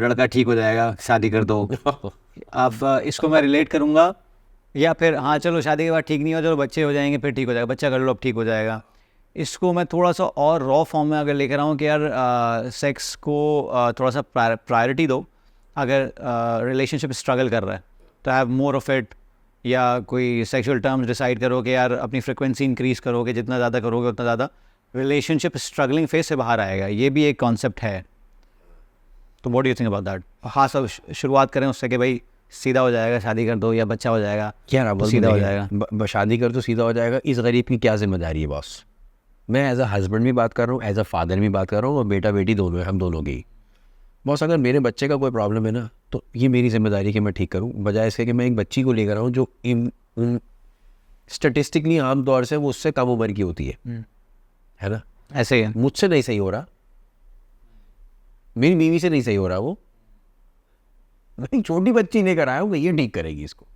लड़का ठीक हो जाएगा शादी कर दो अब इसको मैं रिलेट करूँगा, या फिर हाँ चलो शादी के बाद ठीक नहीं हो, चलो बच्चे हो जाएंगे फिर ठीक हो जाएगा, बच्चा कर लो अब ठीक हो जाएगा। इसको मैं थोड़ा सा और रॉ फॉर्म में अगर लेकर आऊँ कि यार सेक्स को थोड़ा सा प्रायोरिटी दो, अगर रिलेशनशिप स्ट्रगल कर रहा है तो हैव मोर ऑफ इट, या कोई सेक्सुअल टर्म्स डिसाइड करो कि यार अपनी फ्रिक्वेंसी इंक्रीज़ करोगे, जितना ज़्यादा करोगे उतना ज़्यादा रिलेशनशिप स्ट्रगलिंग फेज से बाहर आएगा, ये भी एक कॉन्सेप्ट है। तो what do you think about that? हाँ सब शुरुआत करें उससे कि भाई सीधा हो जाएगा शादी कर दो, या बच्चा हो जाएगा क्या तो सीधा हो जाएगा, शादी कर तो सीधा हो जाएगा, इस गरीब की क्या जिम्मेदारी है बॉस। मैं एज अ हस्बैंड भी बात कर रहा हूँ, एज अ फादर भी बात कर रहा हूँ, और बेटा बेटी दोनों है, हम दोनों की। बॉस अगर मेरे बच्चे का कोई प्रॉब्लम है ना तो ये मेरी जिम्मेदारी कि मैं ठीक करूँ, बजाय इसके कि मैं एक बच्ची को लेकर आऊँ जो स्टेटिस्टिकली आम तौर से वो उससे कम उम्र की होती है ना, ऐसे ही है। मुझसे नहीं सही हो रहा, मेरी बीवी से नहीं सही हो रहा, वो मैं छोटी बच्ची लेकर आया हूँ, ये ठीक करेगी इसको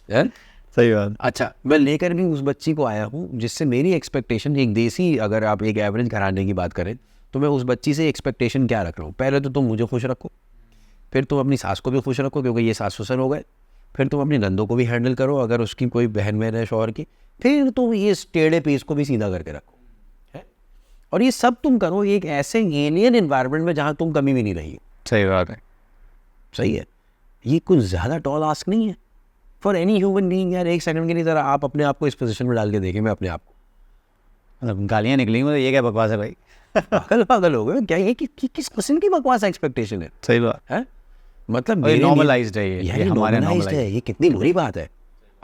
यार सही बात। अच्छा मैं लेकर भी उस बच्ची को आया हूँ जिससे मेरी एक्सपेक्टेशन एक देसी, अगर आप एक एवरेज घराने की बात करें तो मैं उस बच्ची से एक्सपेक्टेशन क्या रख रहा हूँ, पहले तो तुम मुझे खुश रखो, फिर तुम अपनी सास को भी खुश रखो क्योंकि ये सास ससुर हो गए, फिर तुम अपनी नंदों को भी हैंडल करो अगर उसकी कोई बहन बहन है शौहर की, फिर तुम ये टेढ़े पीस को भी सीधा करके रखो है, और ये सब तुम करो एक ऐसे एलियन एनवायरनमेंट में जहाँ तुम कमी भी नहीं रही। सही बात है। सही है, ये कुछ ज़्यादा टॉल आस्क नहीं है फॉर एनी ह्यूमन बीइंग यार। एक सेकंड के लिए ज़रा आप अपने आप को इस पोजीशन में डाल के देखें, मैं अपने आप को, मतलब गालियाँ निकली मतलब ये क्या बकवास है भाई पागल पागल हो गए क्या, ये किस किस्म की बकवास एक्सपेक्टेशन है। सही बात है मतलब ये नॉर्मलाइज्ड है, ये हमारे नॉर्मलाइज्ड है, ये कितनी बुरी बात है।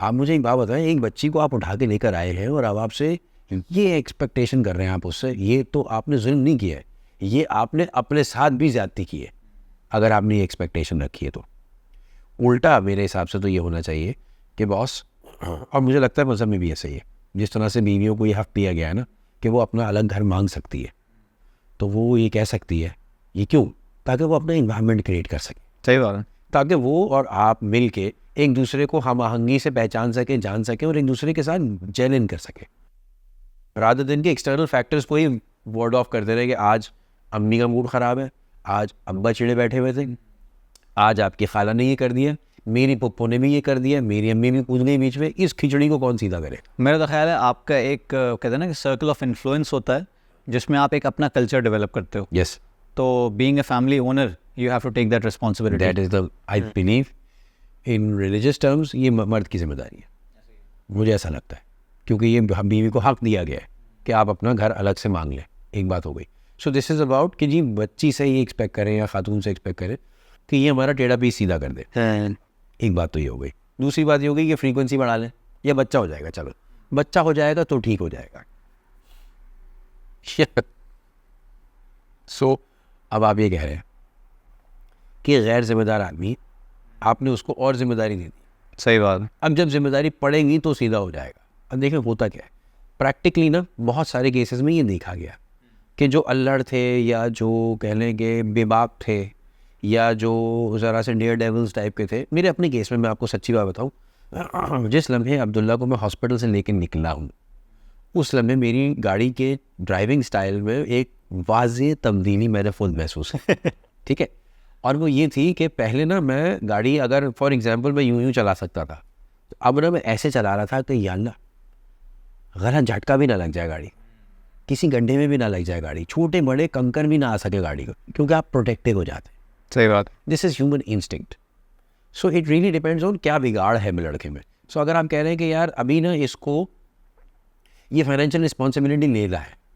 आप मुझे एक बात बताएं, एक बच्ची को आप उठा के लेकर आए हैं और अब आपसे ये एक्सपेक्टेशन कर रहे हैं आप उससे, ये तो आपने जुल्म नहीं किया है, ये आपने अपने साथ भी ज्यादती की है अगर आपने ये एक्सपेक्टेशन रखी है। तो उल्टा मेरे हिसाब से तो ये होना चाहिए कि बॉस, और मुझे लगता है मज़हब में भी ऐसा ही है, जिस तरह से बीवियों को ये हक़ दिया गया है ना कि वो अपना अलग घर मांग सकती है, तो वो ये कह सकती है, ये क्यों, ताकि वो अपना इन्वायरमेंट क्रिएट कर सके। सही बात है। ताकि वो और आप मिल के एक दूसरे को हम आहंगी से पहचान सकें, जान सकें और एक दूसरे के साथ जेल इन कर सकें, रादर देन के एक्सटर्नल फैक्टर्स को ही वर्ड ऑफ करते रहे कि आज अम्मी का मूड ख़राब है, आज अब्बा चिड़े बैठे हुए थे, आज आपकी खाला ने ये कर दिया, मेरी पप्पो ने भी ये कर दिया, मेरी अम्मी भी कूद गई बीच में, इस खिचड़ी को कौन सीधा करे। मेरा तो ख्याल है आपका एक कहते हैं ना कि सर्कल ऑफ इन्फ्लुएंस होता है जिसमें आप एक अपना कल्चर डेवलप करते हो। यस, तो being a family owner you have to take that responsibility. That is the, I believe in religious terms ये मर्द की जिम्मेदारी है, मुझे ऐसा लगता है, क्योंकि ये बीवी को हक दिया गया है कि आप अपना घर अलग से मांग लें। एक बात हो गई। सो दिस इज़ अबाउट कि जी बच्ची से ये एक्सपेक्ट करें या खातून से एक्सपेक्ट करें कि ये हमारा टेढ़ा पीस सीधा कर दे, एक बात तो ये हो गई। दूसरी बात ये होगी कि फ्रीक्वेंसी बढ़ा लें, या बच्चा हो जाएगा, चलो बच्चा हो जाएगा तो ठीक हो जाएगा। सो अब आप ये कह रहे हैं कि गैर जिम्मेदार आदमी, आपने उसको और जिम्मेदारी दे दी। सही बात है। अब जब जिम्मेदारी पड़ेगी तो सीधा हो जाएगा। अब देखें होता क्या है, प्रैक्टिकली ना बहुत सारे केसेस में ये देखा गया कि जो अल्लड़ थे या जो कह लें कि बेबाक थे या जो ज़रा से डेयर डेविल्स टाइप के थे, मेरे अपने केस में मैं आपको सच्ची बात बताऊं, जिस लम्हे अब्दुल्ला को मैं हॉस्पिटल से लेकर निकला हूँ, उस लम्हे मेरी गाड़ी के ड्राइविंग स्टाइल में एक वाज़ेह तब्दीली मैंने खुद महसूस की। ठीक है, और वो ये थी कि पहले ना मैं गाड़ी अगर फॉर एग्जांपल मैं यूं चला सकता था, तो अब ना मैं ऐसे चला रहा था कि या अल्लाह गलत झटका भी ना लग जाए गाड़ी, किसी गड्ढे में भी ना लग जाए गाड़ी, छोटे बड़े कंकर भी ना आ सके गाड़ी को, क्योंकि आप प्रोटेक्टिव हो जाते हैं। सही बात। This is human instinct. So it really depends on क्या बिगाड़ है मेरे लड़के में। सो अगर आप कह रहे हैं कि यार अभी ना इसको ये फाइनेंशियल रिस्पॉन्सिबिलिटी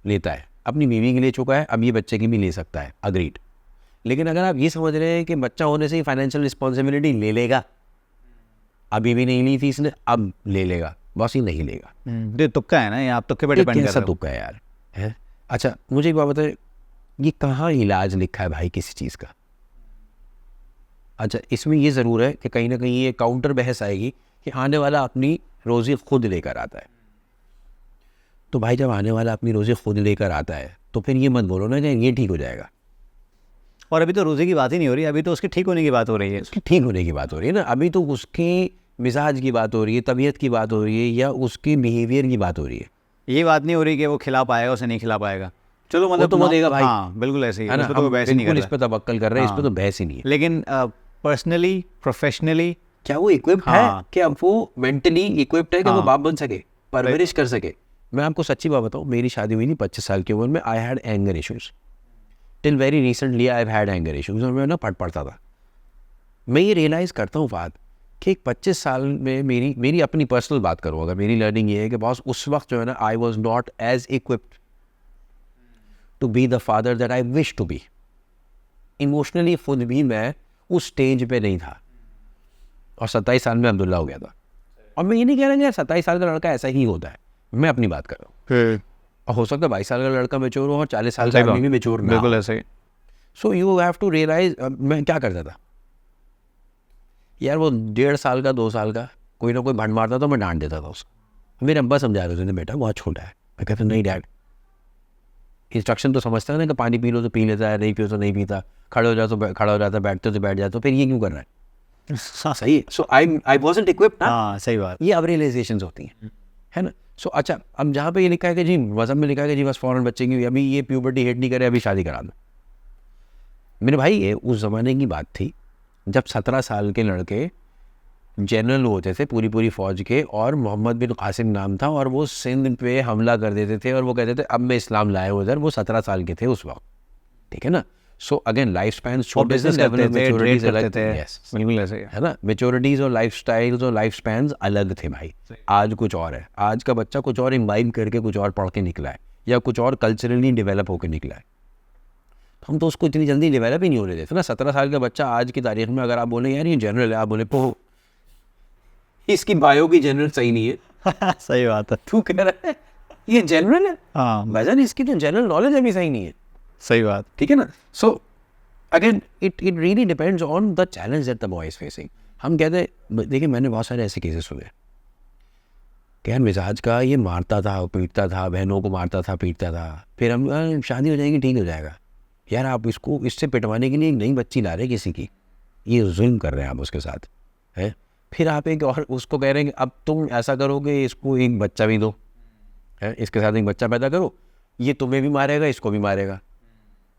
लेता है, अपनी बीवी के लिए चुका है, अब ये बच्चे की भी ले सकता है, अग्रीड। लेकिन अगर आप ये समझ रहे हैं कि बच्चा होने से ही फाइनेंशियल रिस्पॉन्सिबिलिटी ले लेगा, अभी भी नहीं ली थी इसने, अब ले लेगा, बस ही नहीं लेगा, ये तुक्का है ना, ये आप तुक्के पे डिपेंड कर कैसा रहे हो। तुक्का है यार, है? अच्छा मुझे एक बात बताए, ये कहाँ इलाज लिखा है भाई किसी चीज़ का? अच्छा इसमें ये ज़रूर है कि कहीं ना कहीं ये काउंटर बहस आएगी कि आने वाला अपनी रोज़ी खुद लेकर आता है। तो भाई जब आने वाला अपनी रोज़ी खुद लेकर आता है तो फिर ये मत बोलो ना कि ये ठीक हो जाएगा। और अभी तो रोज़े की बात ही नहीं हो रही, अभी तो उसके ठीक होने की बात हो रही है। उसके ठीक होने की बात हो रही है ना, अभी तो उसके मिजाज की बात हो रही है, तबीयत की बात हो रही है, या उसके बिहेवियर की बात हो रही है। ये बात नहीं हो रही कि वो खिला पाएगा उसे नहीं खिला पाएगा। चलो वो तो वो देगा भाई, हाँ बिल्कुल ऐसे ही है ना, उस पे तो हम बहस ही नहीं कर बिल्कुल इस रहे। पे तवक्कल कर रहे हैं, इस पे हाँ। तो बहस ही नहीं है। लेकिन पर्सनली प्रोफेशनली क्या वो इक्विप्ड है हाँ। कि अब वो मेंटली इक्विप्ड है कि वो हाँ। बाप बन सके, परवरिश कर सके? मैं आपको सच्ची बात बताऊं, मेरी शादी हुई थी 25 साल की उम्र में, I had anger issues till very recently, I had anger issues, और मैं ना पढ़ता था। मैं ये रियलाइज़ करता हूँ बात कि एक 25 साल में मेरी अपनी पर्सनल बात करूँ अगर, मेरी लर्निंग ये है कि बॉस उस वक्त जो है ना, I was not as equipped to be the father that I wish to be. Emotionally खुद भी मैं उस स्टेज पे नहीं था, और 27 साल में अब्दुल्ला हो गया था। और मैं ये नहीं कह रहा कि यार 27 साल का लड़का ऐसा ही होता है, मैं अपनी बात कर रहा हूँ। और हो सकता है 22 साल का लड़का मैच्योर हो और 40 साल का आदमी भी मैच्योर ना हो। बिल्कुल ऐसे ही। So you have to realise. मैं क्या करता था यार, वो 1.5 साल का 2 साल का कोई ना कोई भंड मारता तो मैं डांट देता था उसको। मेरे अब्बा समझा रहे थे, बेटा बहुत छोटा है। मैं कहता नहीं डैड, इंस्ट्रक्शन तो समझता है ना कि पानी पी लो तो पी लेता है, नहीं पियो तो नहीं पीता, खड़े हो जाओ तो खड़ा हो जाता, बैठते तो बैठ जाता, फिर ये क्यों कर रहा है? सही है। सो आई वाज़न्ट इक्विप्ड ना। हाँ सही बात। ये अब रियलाइजेशंस होती हैं, है ना। सो अच्छा, अब जहाँ पे ये लिखा है कि जी मज़हब में लिखा है कि जी बस फ़ौरन बच्चे की अभी ये प्यूबर्टी हिट नहीं करे, अभी शादी करा दो। मेरे भाई ये उस ज़माने की बात थी जब 17 साल के लड़के जनरल होते थे पूरी फ़ौज के, और मोहम्मद बिन कासिम नाम था, और वो सिंध पे हमला कर देते थे, और वो कहते थे अब मैं इस्लाम लाए उधर। वो 17 साल के थे उस वक्त, ठीक है ना। सो अगेन लाइफ स्पैन छोटे से, लेवल ऑफ मैच्योरिटीज अलग थे, बिल्कुल ऐसे ही है ना। मैच्योरिटीज और लाइफ स्टाइल्स और लाइफ स्पैन्स अलग थे भाई। आज कुछ और है, आज का बच्चा कुछ और इम्बाइब करके कुछ और पढ़ के निकला है, या कुछ और कल्चरली डेवलप होकर निकला है। हम तो उसको इतनी जल्दी डेवलप ही नहीं होने देते ना। 17 साल का बच्चा आज की तारीख में अगर आप बोले यार ये जनरल है, आप बोले पो इसकी बायो की जनरल सही नहीं है। सही बात है। तू कह रहा है ये जनरल है, हाँ भाईजान इसकी तो जनरल नॉलेज अभी सही नहीं है। सही बात। ठीक है ना। So again it really depends on the challenge that the boy is facing. हम कहते हैं, देखिए मैंने बहुत सारे ऐसे केसेस सुने कि यार मिजाज का ये मारता था, पीटता था, बहनों को मारता था, पीटता था, फिर हम शादी हो जाएगी ठीक हो जाएगा। यार आप इसको इससे पिटवाने के लिए एक नई बच्ची ला रहे किसी की, ये जुल्म कर रहे हैं आप उसके साथ, है। फिर आप एक और उसको कह रहे हैं कि अब तुम ऐसा करोगे, इसको एक बच्चा भी दो, है, इसके साथ एक बच्चा पैदा करो, ये तुम्हें भी मारेगा, इसको भी मारेगा।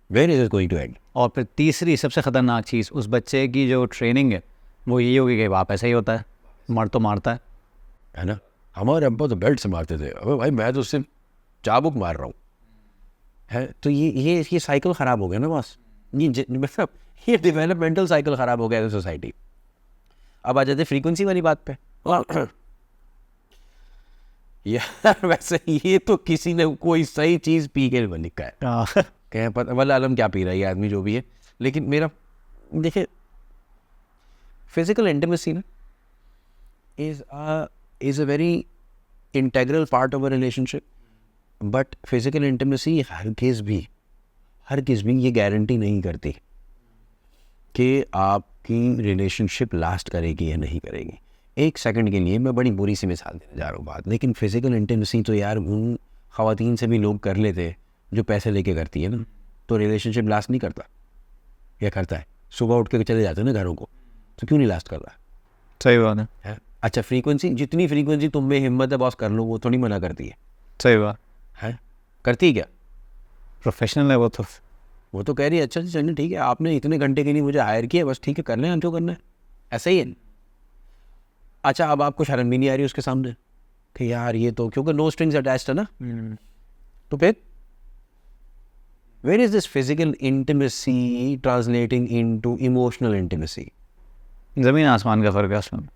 Where is it going to end? और फिर तीसरी सबसे ख़तरनाक चीज़, उस बच्चे की जो ट्रेनिंग है वो यही होगी कि बाप ऐसा ही होता है, मर तो मारता है ना। हमारे अब्बा तो बेल्ट से मारते थे, अबे भाई मैं तो सिर्फ चाबुक मार रहा हूँ, है। तो ये साइकिल ख़राब हो गया ना बस। ये मतलब ये डेवलपमेंटल साइकिल ख़राब हो गया है सोसाइटी। अब आ जाते फ्रीक्वेंसी वाली बात पे। यार वैसे ये तो किसी ने कोई सही चीज़ पी के लिखा है, है। कहें पता वाला आलम क्या पी रहा है ये आदमी जो भी है। लेकिन मेरा देखिए फिजिकल इंटीमेसी ना is a very integral part of a relationship, but physical intimacy हर किस भी ये गारंटी नहीं करती कि आपकी रिलेशनशिप लास्ट करेगी या नहीं करेगी. एक सेकंड के लिए मैं बड़ी बुरी सी मिसाल देने जा रहा हूँ बात, लेकिन फिजिकल इंटिमेसी तो यार उन ख़वातीन से भी लोग कर लेते जो पैसे लेके करती है ना, तो रिलेशनशिप लास्ट नहीं करता. या करता है? सुबह उठ के चले जाते हैं ना घरों को, तो क्यों नहीं लास्ट कर रहा? सही बात है. अच्छा, फ्रीक्वेंसी, जितनी फ्रीक्वेंसी तुम में हिम्मत है बॉस कर लो, वो थोड़ी मना करती है. सही बात है, करती है क्या? प्रोफेशनल है वो तो कह रही है अच्छा चलिए ठीक है, आपने इतने घंटे के लिए मुझे हायर किया, बस ठीक है कर लें, हम जो करना है. ऐसा ही है. अच्छा, अब आपको शर्म भी नहीं आ रही उसके सामने कि यार ये तो, क्योंकि नो स्ट्रिंग्स अटैच्ड है ना, तो फिर where is this physical intimacy translating into emotional intimacy? जमीन आसमान का फर्क है उसमें.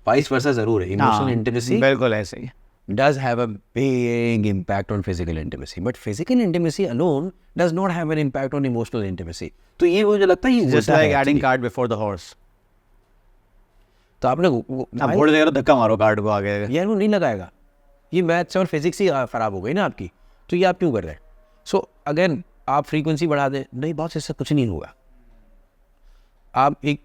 Vice versa जरूर है. Emotional intimacy बिल्कुल ऐसे ही does have a big impact on physical intimacy, but physical intimacy alone does not have an impact on emotional intimacy. तो ये मुझे लगता है just like adding cart before the horse. तो आपने आप घोड़े देकर धक्का मारो कार्ड को आगे, यार वो नहीं लगाएगा. ये मैथ्स और फिजिक्स ही खराब हो गई ना आपकी, तो ये आप क्यों कर रहे हैं? सो अगेन आप फ्रीक्वेंसी बढ़ा दें, नहीं बॉस इससे कुछ नहीं होगा. आप एक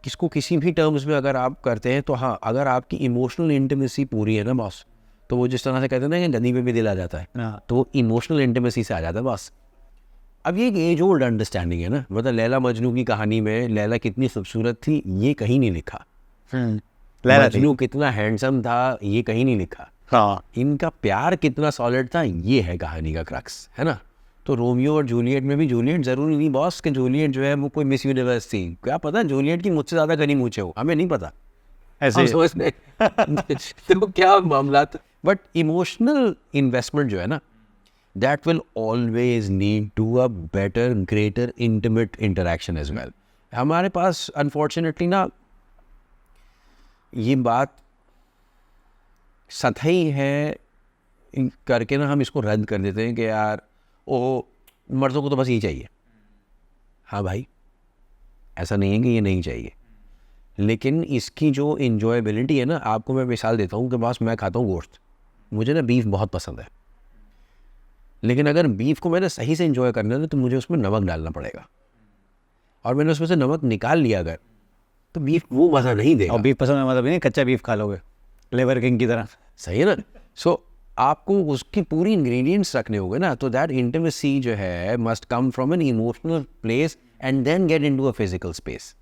किसको किसी भी टर्म्स में अगर आप करते हैं तो हाँ, अगर आपकी इमोशनल इंटीमेसी पूरी है ना बॉस, तो वो जिस तरह से कहते हैं ना कि गंदी पे भी दिल आ जाता है, तो वो इमोशनल इंटीमेसी से आ जाता है बॉस. अब ये एक एज ओल्ड अंडरस्टैंडिंग है ना, मतलब लैला मजनू की कहानी में लैला कितनी खूबसूरत थी ये कहीं नहीं लिखा, मजनू कितना हैंडसम था ये कहीं नहीं लिखा. हाँ, इनका प्यार कितना सॉलिड था ये है कहानी का क्रक्स, है ना. तो रोमियो और जूलियट में भी जूलियट ज़रूरी नहीं बॉस कि जूलियट जो है वो कोई मिस यूनिवर्स थी. क्या पता जूलियट की मुझसे ज़्यादा करीब ऊँचे हो, हमें नहीं पता ऐसे तो क्या मामला. बट इमोशनल इन्वेस्टमेंट जो है ना, that will always lead to a better greater intimate interaction as well. हमारे पास अनफॉर्चुनेटली ना ये बात सतही है करके ना हम इसको रद्द कर देते हैं कि यार ओ मर्दों को तो बस यही चाहिए. हाँ भाई, ऐसा नहीं है कि ये नहीं चाहिए, लेकिन इसकी जो इंजॉयबिलिटी है ना, आपको मैं मिसाल देता हूँ कि बस मैं खाता हूँ गोश्त, मुझे ना बीफ बहुत पसंद है, लेकिन अगर बीफ को मैंने सही से इंजॉय करना है तो मुझे उसमें नमक डालना पड़ेगा, और मैंने उसमें से नमक निकाल लिया अगर, तो बीफ वो मज़ा नहीं देगा. और बीफ पसंद है मतलब नहीं कच्चा बीफ खा लोगे लेबर किंग की तरह, सही है ना. सो आपको उसकी पूरी इंग्रेडिएंट्स रखने होंगे ना, तो दैट इंटीमेसी जो है must come from an emotional place and then get into a physical space.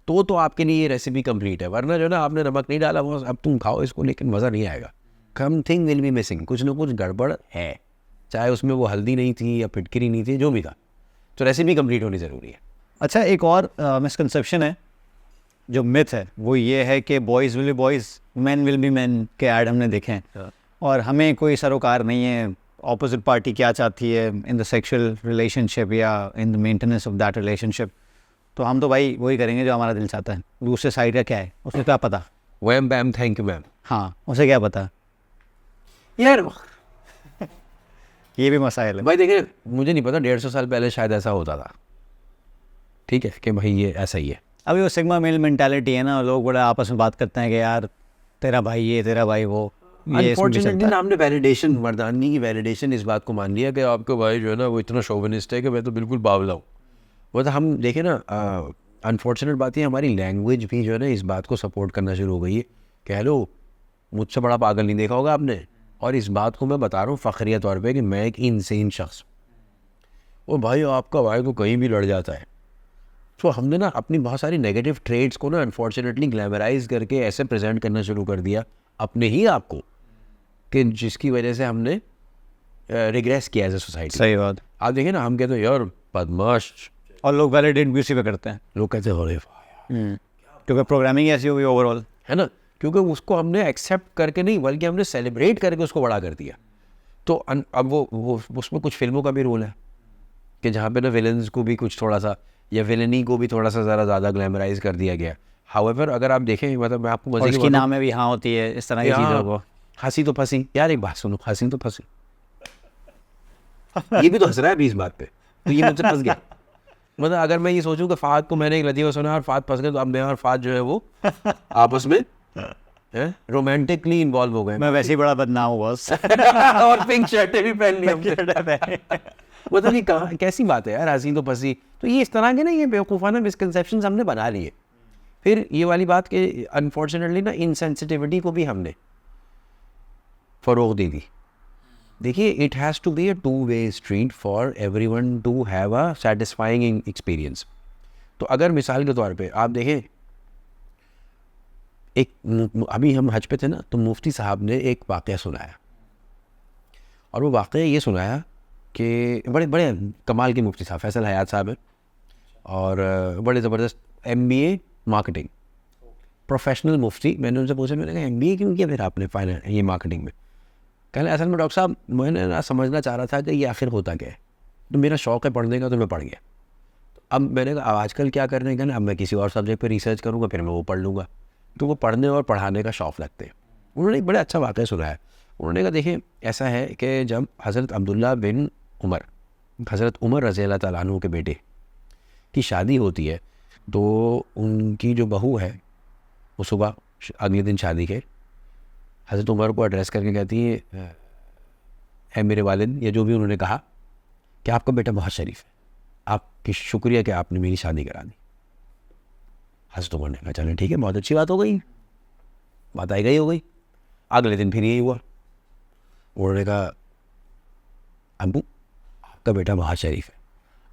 तो आपके लिए ये रेसिपी कंप्लीट है. वरना जो ना आपने नमक नहीं डाला वो अब तुम खाओ इसको, लेकिन मज़ा नहीं आएगा. समथिंग विल बी मिसिंग, कुछ ना कुछ गड़बड़ है, चाहे उसमें वो हल्दी नहीं थी या फिटकरी नहीं थी, जो भी था. तो रेसिपी कंप्लीट होनी ज़रूरी है. अच्छा, एक और मिसकंसेप्शन है, जो मिथ है वो ये है कि boys will be boys, man will be man के ऐड हमने देखे हैं, और हमें कोई सरोकार नहीं है ऑपोजिट पार्टी क्या चाहती है इन द सेक्सुअल रिलेशनशिप या in the maintenance of that relationship. तो हम तो भाई वही करेंगे जो हमारा दिल चाहता है. दूसरे साइड का क्या है उसे क्या पता. वैम बैम थैंक यू मैम. हाँ, उसे क्या पता यार. ये भी मसाइल है भाई. देखिए मुझे नहीं पता, 150 साल पहले शायद ऐसा होता था, ठीक है, कि भाई ये ऐसा ही है. अभी वो सिग्मा मेल मेंटालिटी है ना, लोग बड़ा आपस में बात करते हैं कि यार तेरा भाई ये तेरा भाई वो. अनफॉर्चुनेटली हमने वैलिडेशन, मर्दानी की वैलिडेशन इस बात को मान लिया कि आपका भाई जो है ना वो इतना शोविनिस्ट है कि मैं तो बिल्कुल बावला हूँ. मतलब हम देखें ना, अनफॉर्चुनेट बात है हमारी लैंग्वेज भी जो है ना इस बात को सपोर्ट करना शुरू हो गई है कि हेलो मुझसे बड़ा पागल नहीं देखा होगा आपने, और इस बात को मैं बता रहा हूँ फ़ख्रिया तौर पे कि मैं एक इनसेन शख्स हूँ. ओ भाई आपका भाई तो कहीं भी लड़ जाता है. तो हमने ना अपनी बहुत सारी नेगेटिव ट्रेड्स को ना अनफॉर्चुनेटली ग्लैमराइज करके ऐसे प्रेजेंट करना शुरू कर दिया अपने ही आप को कि जिसकी वजह से हमने रिग्रेस किया एज ए सोसाइटी. सही बात. आप देखें ना, हम कहते हैं यार बदमाश, और लोग वैलिडेट भी उसी पे करते हैं. लोग कहते हैं अरे क्योंकि प्रोग्रामिंग ऐसी होगी ओवरऑल, है ना, क्योंकि उसको हमने एक्सेप्ट करके नहीं बल्कि हमने सेलिब्रेट करके उसको बड़ा कर दिया. तो अब वो उसमें कुछ फिल्मों का भी रोल है कि जहाँ पे ना विलन्स को भी कुछ थोड़ा सा या विलनी को भी थोड़ा सा ज़्यादा ग्लैमराइज कर दिया गया. हाउएवर अगर आप देखें, मतलब मैं आपको मजे की नाम में भी हाँ होती है इस तरह की चीज़ों को. हंसी तो फंसी. यार एक बात सुनो, हंसी तो फंसी. ये भी तो हंस रहा है अभी इस बात पे, तो ये मुझसे फंस गया. मतलब अगर मैं ये सोचूं कि फ़ाद को मैंने एक लतीफ़ा सुना और फ़ाद फंस गए, तो अब मैं और फ़ाद जो है वो आपस में हैं, रोमांटिकली इन्वॉल्व हो गए। मैं वैसे ही बड़ा बदनाम हूँ बॉस। और पिंक शर्टें भी पहन ली हमने। मतलब ये कहाँ कैसी बात है यार, हंसी तो फंसी। तो ये इस तरह के ना ये बेवकूफ़ाना मिसकंसेप्शंस हमने बना लिए। फिर ये वाली बात कि अनफॉर्चुनेटली ना इनसेंसिटिविटी को भी हमने फ़रोग़ दे दी। देखिए, it has to be a two way street for everyone to have a satisfying experience. तो अगर मिसाल के तौर पे आप देखें, एक अभी हम हज पे थे ना, तो मुफ्ती साहब ने एक वाक़या सुनाया, और वो वाक़या ये सुनाया कि बड़े बड़े कमाल के मुफ्ती साहब फैसल हयात साहब हैं, और बड़े ज़बरदस्त MBA मार्केटिंग, प्रोफेशनल मुफ्ती। मैंने उनसे पूछा, मैंने कहा MBA क्यों किया फिर आपने फाइनेंस ये मार्केटिंग में? कहने असल में डॉक्टर साहब, मैंने ना समझना चाह रहा था कि ये आखिर होता क्या है, तो मेरा शौक़ है पढ़ने का, तो मैं पढ़ गया। तो अब मैंने कहा अब आजकल क्या करने का ना, अब मैं किसी और सब्जेक्ट पे रिसर्च करूँगा, फिर मैं वो पढ़ लूँगा। तो वो पढ़ने और पढ़ाने का शौक़ लगते हैं। उन्होंने एक बड़ा अच्छा वाक़या सुनाया। उन्होंने कहा देखिए, ऐसा है कि जब हज़रत अब्दुल्ला बिन उमर, हज़रत उमर रज़ी अल्लाह तआला अन्हु के बेटे की शादी होती है, तो उनकी जो बहू है वो सुबह अगले दिन शादी के हज़रत उमर को एड्रेस करके कहती है मेरे वालिद, या जो भी उन्होंने कहा, कि आपका बेटा बहुत शरीफ है, आपकी शुक्रिया कि आपने मेरी शादी करा दी। हज़रत उमर ने कहा चलें ठीक है, बहुत अच्छी बात हो गई, बात आई गई हो गई। अगले दिन फिर यही हुआ। उन्होंने कहा अब्बू, आपका बेटा बहुत शरीफ है,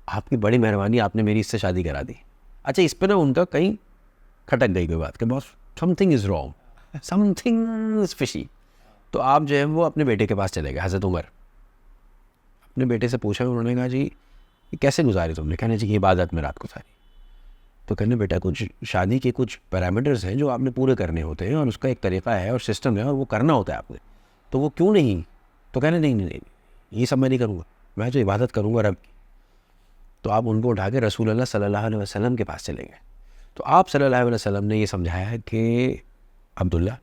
आपकी बड़ी मेहरबानी, आपने मेरी इससे शादी करा दी। अच्छा, इस पर ना उनका कहीं खटक गई कोई बात कि boss something is wrong, something is fishy. तो आप जो है वो अपने बेटे के पास चले गए। हज़रत उमर अपने बेटे से पूछा, उन्होंने कहा जी ये कैसे गुजारी तुमने? कहने जी इबादत में रात को सारी। तो कहने बेटा कुछ शादी के कुछ पैरामीटर्स हैं जो आपने पूरे करने होते हैं, और उसका एक तरीक़ा है और सिस्टम है, और वो करना होता है आपने, तो वो क्यों नहीं? तो कहने नहीं, ये सब मैं नहीं करूँगा, मैं जो इबादत करूँगा रब की। तो आप उनको उठा के रसूल अल्लाह सल्लल्लाहु अलैहि वसल्लम के पास चले गए। तो आप सल्लल्लाहु अलैहि वसल्लम ने ये समझाया कि अब्दुल्ला,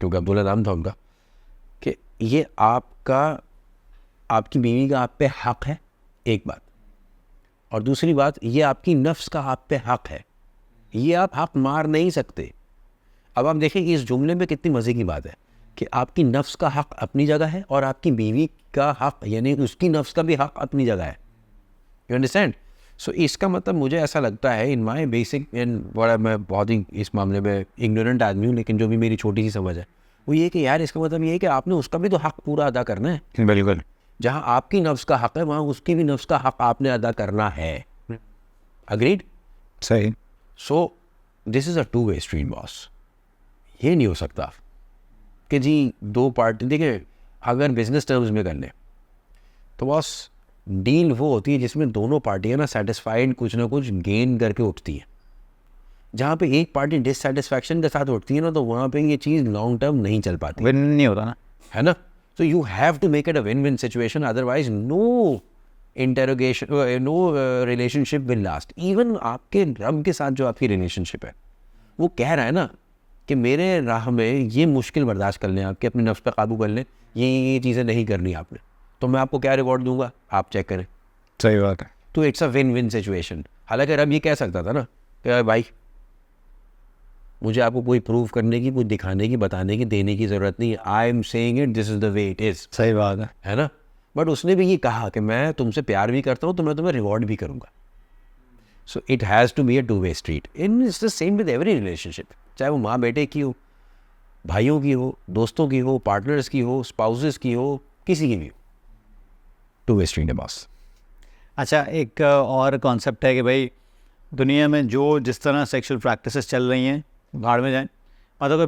क्योंकि अब्दुल्ला नाम था उनका, कि ये आपकी बीवी का आप पे हक़ है, एक बात, और दूसरी बात ये आपकी नफ्स का आप पे हक़ है, ये आप हक़ मार नहीं सकते। अब आप देखें कि इस जुमले में कितनी मज़े की बात है कि आपकी नफ्स का हक़ अपनी जगह है, और आपकी बीवी का हक़ यानी उसकी नफ्स का भी हक़ अपनी जगह है। You understand? सो इसका मतलब मुझे ऐसा लगता है, इन माई बेसिक एंड बड़ा, मैं बहुत ही इस मामले में इग्नोरेंट आदमी हूँ, लेकिन जो भी मेरी छोटी सी समझ है वो ये कि यार इसका मतलब ये है कि आपने उसका भी तो हक़ पूरा अदा करना है। बिल्कुल, जहाँ आपकी नफ्स का हक़ है वहाँ उसकी भी नफ्स का हक़ आपने अदा करना है। अग्रीड? सही। सो this is a two way street boss. ये नहीं हो सकता कि जी दो पार्टी, देखिए अगर बिजनेस टर्म्स में कर लें तो बॉस डील वो होती है जिसमें दोनों पार्टियाँ ना सेटिस्फाइड कुछ ना कुछ गेन करके उठती हैं। जहाँ पे एक पार्टी डिससेटिस्फैक्शन के साथ उठती है ना, तो वहाँ पे ये चीज़ लॉन्ग टर्म नहीं चल पाती, विन नहीं होता ना, है ना? So you have to make it a win-win situation, otherwise no interrogation, no relationship will last. Even आपके रब के साथ जो आपकी रिलेशनशिप है, वो कह रहा है ना कि मेरे राह में ये मुश्किल बर्दाश्त कर लें, आपके अपने नफ्स पे काबू कर लें, ये चीज़ें नहीं करनी आपने, तो मैं आपको क्या रिवॉर्ड दूंगा, आप चेक करें। सही बात है। तो it's a win win situation. हालांकि रब ये कह सकता था ना कि भाई मुझे आपको कोई प्रूव करने की, कोई दिखाने की, बताने की, देने की ज़रूरत नहीं है, I am saying it, this is the way it is. सही बात है ना? बट उसने भी ये कहा कि मैं तुमसे प्यार भी करता हूँ, तो मैं तुम्हें रिवॉर्ड भी करूँगा। So it has to be a two way street. In it's the same with every relationship, चाहे वो माँ बेटे की हो, भाइयों की हो, दोस्तों की हो, पार्टनर्स की हो, स्पाउसेस की हो, किसी की भी हो, टू वे स्ट्रीट है बॉस। अच्छा, एक और कॉन्सेप्ट है कि भाई दुनिया में जो जिस तरह सेक्सुअल प्रैक्टिसेस चल रही हैं, भाड़ में जाएं, मतलब कोई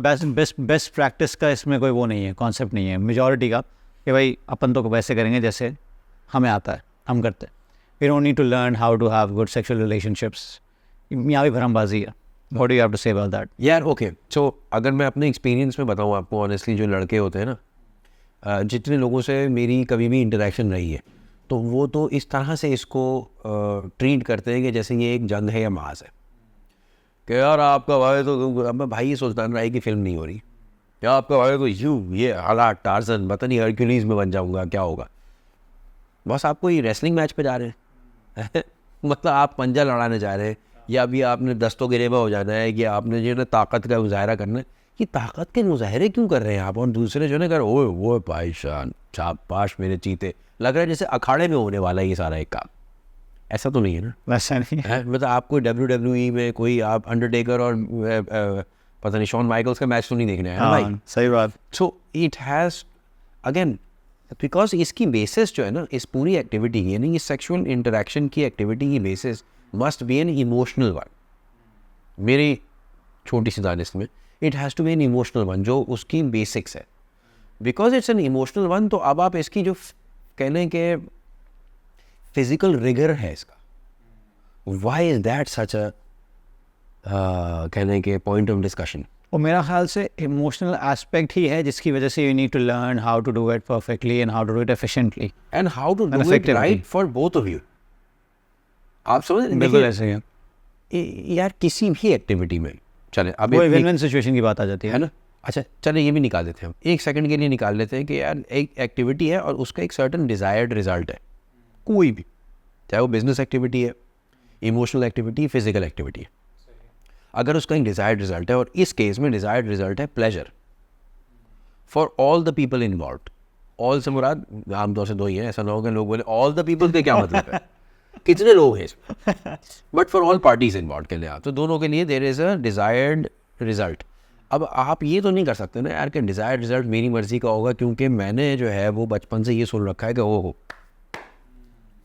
बेस्ट प्रैक्टिस का इसमें कोई वो नहीं है, कॉन्सेप्ट नहीं है मेजॉरिटी का, कि भाई अपन तो वैसे करेंगे जैसे हमें आता है, हम करते हैं। We don't need to learn how to have good sexual relationships. यहाँ भी भरमबाजी है। What do you have to say about that? यार ओके, सो अगर मैं अपने एक्सपीरियंस में बताऊँ आपको, ऑनेस्टली जो लड़के होते हैं ना, जितने लोगों से मेरी कभी भी इंटरेक्शन रही है, तो वो तो इस तरह से इसको ट्रीट करते हैं कि जैसे ये एक जंग है या मास है, कि यार आपका भाई तो, अब मैं भाई सुल्तान राय की फिल्म नहीं हो रही, या आपका भाई तो ये हालात टार्जन, पता नहीं हरक्यूलिस में बन जाऊंगा, क्या होगा। बस आपको ये रेसलिंग मैच पे जा रहे हैं मतलब आप पंजा लड़ाने जा रहे हैं, या अभी आपने दस्तों गिरेबा हो जाना है, कि आपने जो है ना ताकत का मुजाहरा करना है, ये ताकत के मुजाहरे क्यों कर रहे हैं आप, और दूसरे जो है कर ओए वो भाई शान शाबाश मेरे चीते, लग रहा है जैसे अखाड़े में होने वाला है ये सारा एक काम। ऐसा तो नहीं है ना, वैसा नहीं है। मतलब आप कोई WWE में कोई आप अंडरटेकर और पता नहीं शॉन माइकल्स का मैच तो नहीं देखने आया ना भाई। हाँ, सही बात। So it has again because इसकी बेसिस जो है ना इस पूरी एक्टिविटी की, यानी ये सेक्सुअल इंटरेक्शन की एक्टिविटी की basis must be an emotional one. मेरी छोटी सी दानिश में it has to be an emotional one जो उसकी बेसिक्स है। Because it's an emotional one, तो अब आप इसकी जो कहने के फिजिकल रिगर है इसका, वाई इज दैट सच अ कहने के पॉइंट ऑफ डिस्कशन। और मेरा ख्याल से इमोशनल एस्पेक्ट ही है जिसकी वजह से you need to learn how to do it perfectly and how to do it efficiently and how to do it right for both of you. आप समझ बिल्कुल ऐसे ही है। यार किसी भी एक्टिविटी में चले अब वो विन-विन सिचुएशन की बात आ जाती है ना। अच्छा चले ये भी निकाल देते हैं हम, एक सेकंड के लिए निकाल लेते हैं कि यार एक एक्टिविटी है और उसका एक सर्टन डिजायर्ड रिजल्ट है, कोई भी, चाहे वो बिजनेस एक्टिविटी है, इमोशनल एक्टिविटी, फिजिकल एक्टिविटी है। अगर उसका एक डिजायर्ड रिजल्ट है, और इस केस में डिजायर्ड रिजल्ट है pleasure for all the people involve. All से मुराद आमतौर से दो ही है, ऐसा ना हो कि लोग बोले ऑल द पीपल के क्या मतलब है कितने लोग हैं इसमें, but for all parties involve के लिए आप तो दोनों के लिए there is a desired result. अब आप ये तो नहीं कर सकते ना यार कि डिजायर्ड रिजल्ट मेरी मर्जी का होगा क्योंकि मैंने जो है वो बचपन से ये सुन रखा है कि ओहो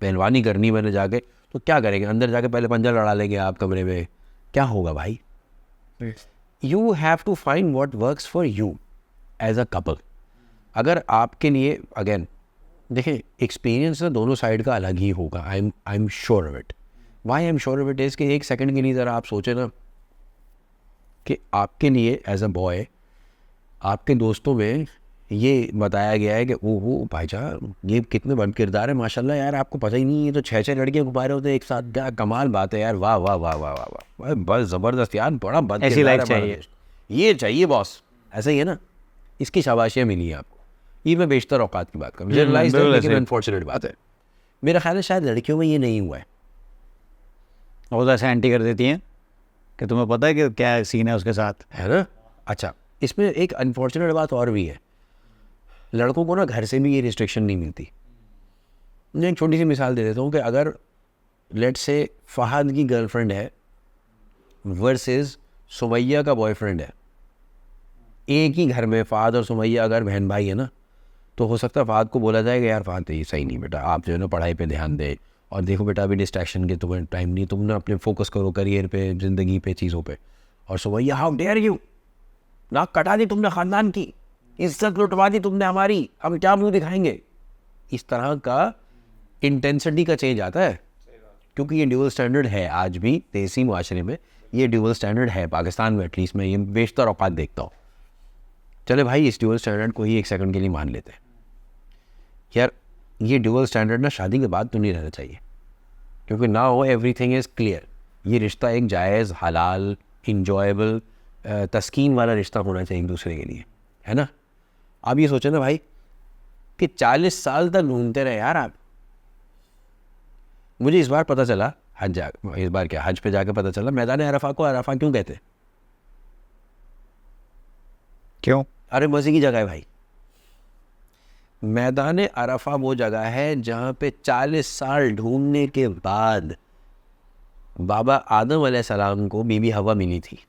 पहलवानी करनी मैंने जाके, तो क्या करेंगे अंदर जाके पहले पंजा लड़ा लेंगे आप कमरे में, क्या होगा भाई। You have to find what works for you as a couple. अगर आपके लिए अगेन देखिए एक्सपीरियंस ना दोनों साइड का अलग ही होगा, I am sure of it. Why I am sure of it is कि एक सेकंड के लिए ज़रा आप सोचें ना कि आपके लिए एज अ बॉय आपके दोस्तों में ये बताया गया है कि ओहो भाईजान ये कितने बद किरदार है माशाल्लाह, यार आपको पता ही नहीं है तो 6-6 लड़कियां घुमा रहे होते हैं एक साथ, क्या कमाल बात है यार, वाह वाह वाह वाह वाह वाह, बस ज़बरदस्त यार, बड़ा बद ऐसी किरदार लाइफ है हमारा चाहिए। दोस्त। ये चाहिए बॉस, ऐसा ही है ना, इसकी शाबाशियाँ मिली हैं आपको। ये मैं बेशतर औकात की बात करूँ, जनरलाइज्ड है लेकिन अनफॉर्चुनेट बात है। मेरा ख्याल है शायद लड़कियों में ये नहीं हुआ है, वो तो ऐसे एंटी कर देती हैं कि तुम्हें पता है कि क्या सीन है उसके साथ, है ना। अच्छा इसमें एक अनफॉर्चुनेट बात और भी है, लड़कों को ना घर से भी ये रिस्ट्रिक्शन नहीं मिलती। मैं एक छोटी सी मिसाल दे देता हूँ कि अगर लेट से फ़हद की गर्लफ्रेंड है वर्सेस सुमैया का बॉयफ्रेंड है, एक ही घर में फ़हद और सुमैया अगर बहन भाई है ना, तो हो सकता है फ़हद को बोला जाएगा यार फ़हद ये सही नहीं बेटा, आप जो है ना पढ़ाई पे ध्यान दे, और देखो बेटा अभी डिस्ट्रैक्शन के तुम्हें टाइम नहीं, तुम ना अपने फोकस करो करियर पे, ज़िंदगी पे, चीज़ों पे। और सुमैया हाउ डेयर यू, नाक कटा दी तुमने ख़ानदान की, इज्जत लुटवा दी तुमने हमारी, हम क्या मुँह दिखाएंगे। इस तरह का इंटेंसिटी का चेंज आता है, क्योंकि ये ड्यूअल स्टैंडर्ड है आज भी देसी मुआशरे में, ये ड्यूअल स्टैंडर्ड है पाकिस्तान में, एटलीस्ट मैं ये बेशतर औकात देखता हूँ। चले भाई इस ड्यूअल स्टैंडर्ड को ही एक सेकंड के लिए मान लेते हैं यार, ये ड्यूअल स्टैंडर्ड ना शादी के बाद तो नहीं रहना चाहिए, क्योंकि ना हो एवरीथिंग इज़ क्लियर। ये रिश्ता एक जायज़ हलाल इंजॉयबल तस्कीन वाला रिश्ता होना चाहिए एक दूसरे के लिए, है ना। आप ये सोचो ना भाई कि 40 साल तक ढूंढते रहे यार आप। मुझे इस बार पता चला इस बार क्या हज पे जाके पता चला मैदान अरफा को अरफा क्यों कहते हैं। क्यों? अरे मज़े की जगह है भाई, मैदान अरफा वो जगह है जहाँ पे 40 साल ढूंढने के बाद बाबा आदम अलैहिस्सलाम को बीबी हवा मिली थी।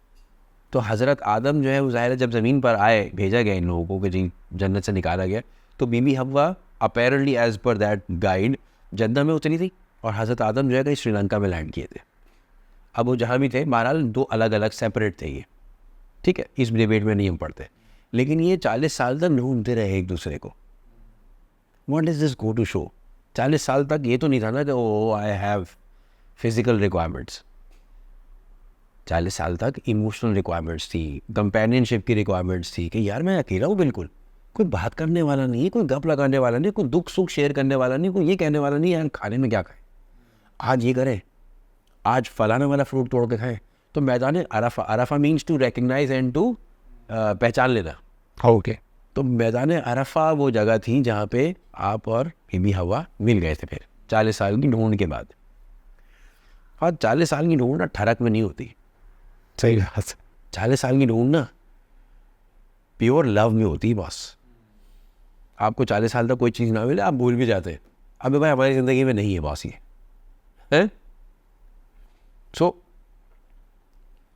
तो हज़रत आदम जो है वो ज़ाहिर जब ज़मीन पर आए, भेजा गया इन लोगों को कि जी जन्नत से निकाला गया, तो बीबी हवा apparently as per that guide जन्नत में उतरी थी, और हज़रत आदम जो है कहीं श्रीलंका में लैंड किए थे। अब वो जहाँ भी थे बहरहाल दो अलग अलग सेपरेट थे ये, ठीक है, इस डिबेट में नहीं हम पढ़ते, लेकिन ये 40 साल तक ढूंढते रहे एक दूसरे को। What is this go to show? 40 साल तक ये तो नहीं था ना कि oh I have physical requirements, 40 साल तक इमोशनल रिक्वायरमेंट्स थी, कंपेनियनशिप की रिक्वायरमेंट्स थी कि यार मैं अकेला हूँ, बिल्कुल कोई बात करने वाला नहीं, कोई गप लगाने वाला नहीं, कोई दुख सुख शेयर करने वाला नहीं, कोई ये कहने वाला नहीं यार खाने में क्या खाएं, आज ये करें, आज फलाना वाला फ्रूट तोड़ के खाएं। तो मैदान Arafa, Arafa means to recognise and to पहचान लेना। ओके, तो मैदान अरफा वो जगह थी जहाँ पे आप और बीबी हवा मिल गए थे फिर 40 साल की ढूंढ के बाद। हाँ 40 साल की ढूंढ ना ठरक में नहीं होती, सही बात। 40 साल की ढूंढ ना प्योर लव में होती है बॉस। आपको 40 साल तक कोई चीज़ ना मिले, आप भूल भी जाते हैं अबे भाई हमारी ज़िंदगी में नहीं है बॉस, ये है। So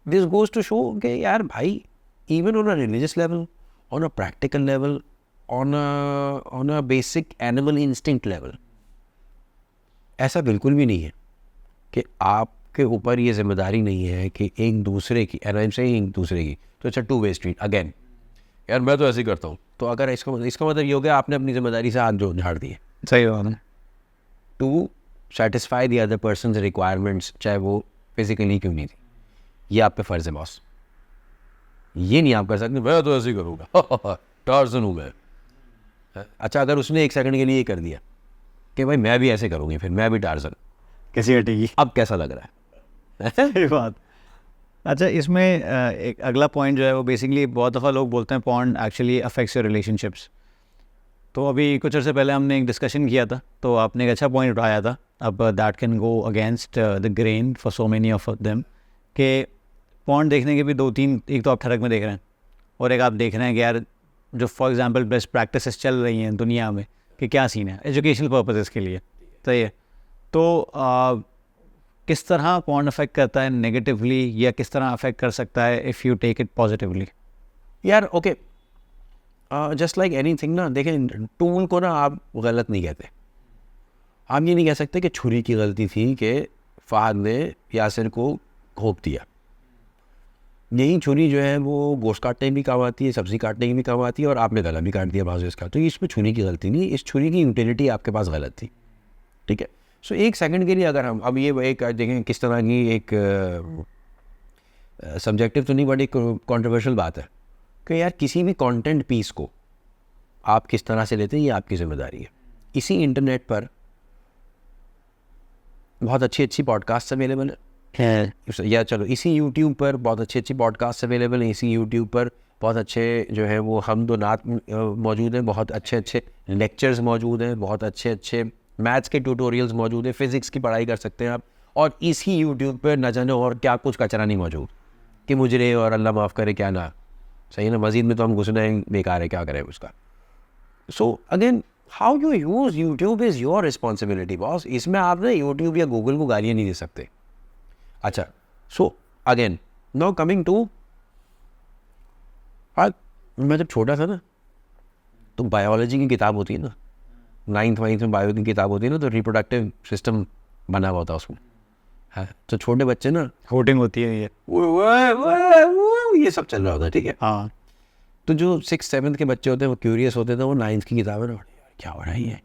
this goes to show कि यार भाई, even on a religious level, on a practical level, on a basic animal instinct level, ऐसा बिल्कुल भी नहीं है कि आपके ऊपर ये जिम्मेदारी नहीं है कि एक दूसरे की, एंड आई एम सेइंग एक दूसरे की, तो it's a two way street again. यार मैं तो ऐसे ही करता हूँ, तो अगर इसका मतलब ये हो गया आपने अपनी जिम्मेदारी से हाथ जो झाड़ दिए सही बात है। To satisfy the other person requirements, चाहे वो फिजिकली क्यों नहीं थी, ये आप पे फ़र्ज़ है बॉस। ये नहीं आप कर सकते मैं तो ऐसे ही करूँगा टार्ज़न हूँ मैं। अच्छा अगर उसने एक सेकंड के लिए ये कर दिया कि भाई मैं भी ऐसे करूँगी, फिर मैं भी टार्ज़न, कैसी हटेगी? अब कैसा लग रहा है? सही बात। अच्छा इसमें एक अगला पॉइंट जो है वो बेसिकली बहुत दफ़ा लोग बोलते हैं porn actually affects your relationships. तो अभी कुछ अर्से पहले हमने एक डिस्कशन किया था, तो आपने एक अच्छा पॉइंट उठाया था, अब that can go against the grain for so many of them, कि पॉर्न देखने के भी 2-3, एक तो आप ठरक में देख रहे हैं और एक आप देख रहे हैं कि यार जो फॉर एग्जांपल बेस्ट प्रैक्टिसेस चल रही हैं दुनिया में कि क्या सीन है एजुकेशनल पर्पसेस के लिए, सही है। तो किस तरह पॉर्न अफेक्ट करता है नेगेटिवली, या किस तरह अफेक्ट कर सकता है if you take it positively? यार ओके, जस्ट लाइक एनीथिंग ना, देखें टूल को ना आप गलत नहीं कहते। आप ये नहीं कह सकते कि छुरी की गलती थी कि फ़हद ने यासिर को घोंप दिया। यही छुरी जो है वो गोश्त काटने में भी काम आती है, सब्ज़ी काटने में भी काम आती है, और आपने गला भी काट दिया बाजू इसका, तो इसमें छुरी की गलती नहीं, इस छुरी की यूटिलिटी आपके पास गलत थी, ठीक है। सो एक सेकंड के लिए अगर हम अब ये एक देखें किस तरह की एक सब्जेक्टिव तो नहीं बट एक कंट्रोवर्शियल बात है कि यार किसी भी कंटेंट पीस को आप किस तरह से लेते हैं ये आपकी ज़िम्मेदारी है। इसी इंटरनेट पर बहुत अच्छी पॉडकास्ट अवेलेबल है, या चलो इसी यूट्यूब पर बहुत अच्छी पॉडकास्ट अवेलेबल है, इसी यूट्यूब पर बहुत अच्छे जो है वो हम दो नात मौजूद हैं, बहुत अच्छे लेक्चर्स मौजूद हैं, बहुत अच्छे मैथ्स के ट्यूटोरियल्स मौजूद हैं, फिज़िक्स की पढ़ाई कर सकते हैं आप। और इसी यूट्यूब पर न जाने और क्या कुछ कचरा नहीं मौजूद कि मुजरे और अल्लाह माफ़ करे क्या ना, सही ना, मज़ीद में तो हम घुसना है, बेकार है, क्या करें उसका। So again how you use YouTube is your responsibility boss. इसमें आप ना यूट्यूब या गूगल को गालियाँ नहीं दे सकते। अच्छा so again now coming to, मैं जब छोटा था ना तो बायोलॉजी की किताब होती है ना, 9th में बायो की किताब होती है ना, तो रिप्रोडक्टिव सिस्टम बना हुआ था उसमें, है। तो छोटे बच्चे ना होटिंग होती है ये सब चल रहा होता है, ठीक है। हाँ, तो जो 6th-7th के बच्चे होते हैं वो क्यूरियस होते थे, वो 9th की किताब है ना, क्या हो रहा है ये।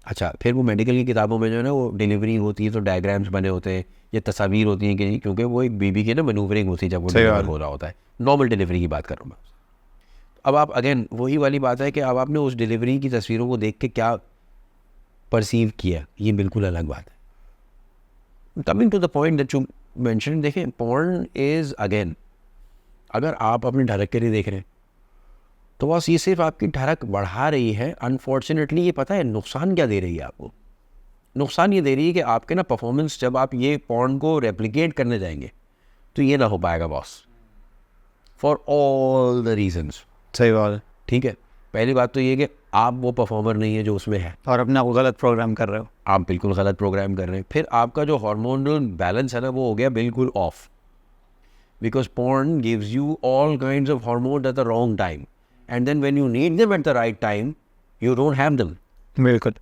अच्छा फिर वो मेडिकल की किताबों में जो है ना वो डिलीवरी होती है तो डायग्राम्स बने होते हैं, ये तस्वीर होती हैं कि क्योंकि वो एक बेबी की ना मैनूवरिंग होती है जब वो डिलीवर हो रहा होता है। नॉर्मल डिलीवरी की बात कर रहा हूँ मैं। अब आप अगेन वही वाली बात है कि अब आपने उस डिलीवरी की तस्वीरों को देख के क्या परसीव किया, ये बिल्कुल अलग बात है। Coming to the point that you mention, देखें पॉर्न इज़ अगेन, अगर आप अपने ढरक के लिए देख रहे हैं तो बस ये सिर्फ आपकी ढरक बढ़ा रही है। अनफॉर्चुनेटली ये पता है नुकसान क्या दे रही है आपको, नुकसान ये दे रही है कि आपके ना परफॉर्मेंस, जब आप ये पॉर्न को रेप्लिकेट करने जाएंगे तो ये ना हो पाएगा boss, for all the reasons. सही बात है। ठीक है, पहली बात तो ये कि आप वो परफॉर्मर नहीं है जो उसमें है, और अपने आप को गलत प्रोग्राम कर रहे हो, आप बिल्कुल गलत प्रोग्राम कर रहे हैं। फिर आपका जो हार्मोनल बैलेंस है ना वो हो गया बिल्कुल off, because porn gives you all kinds of hormone at the wrong time, and then when you need them at the right time you don't have them. बिल्कुल।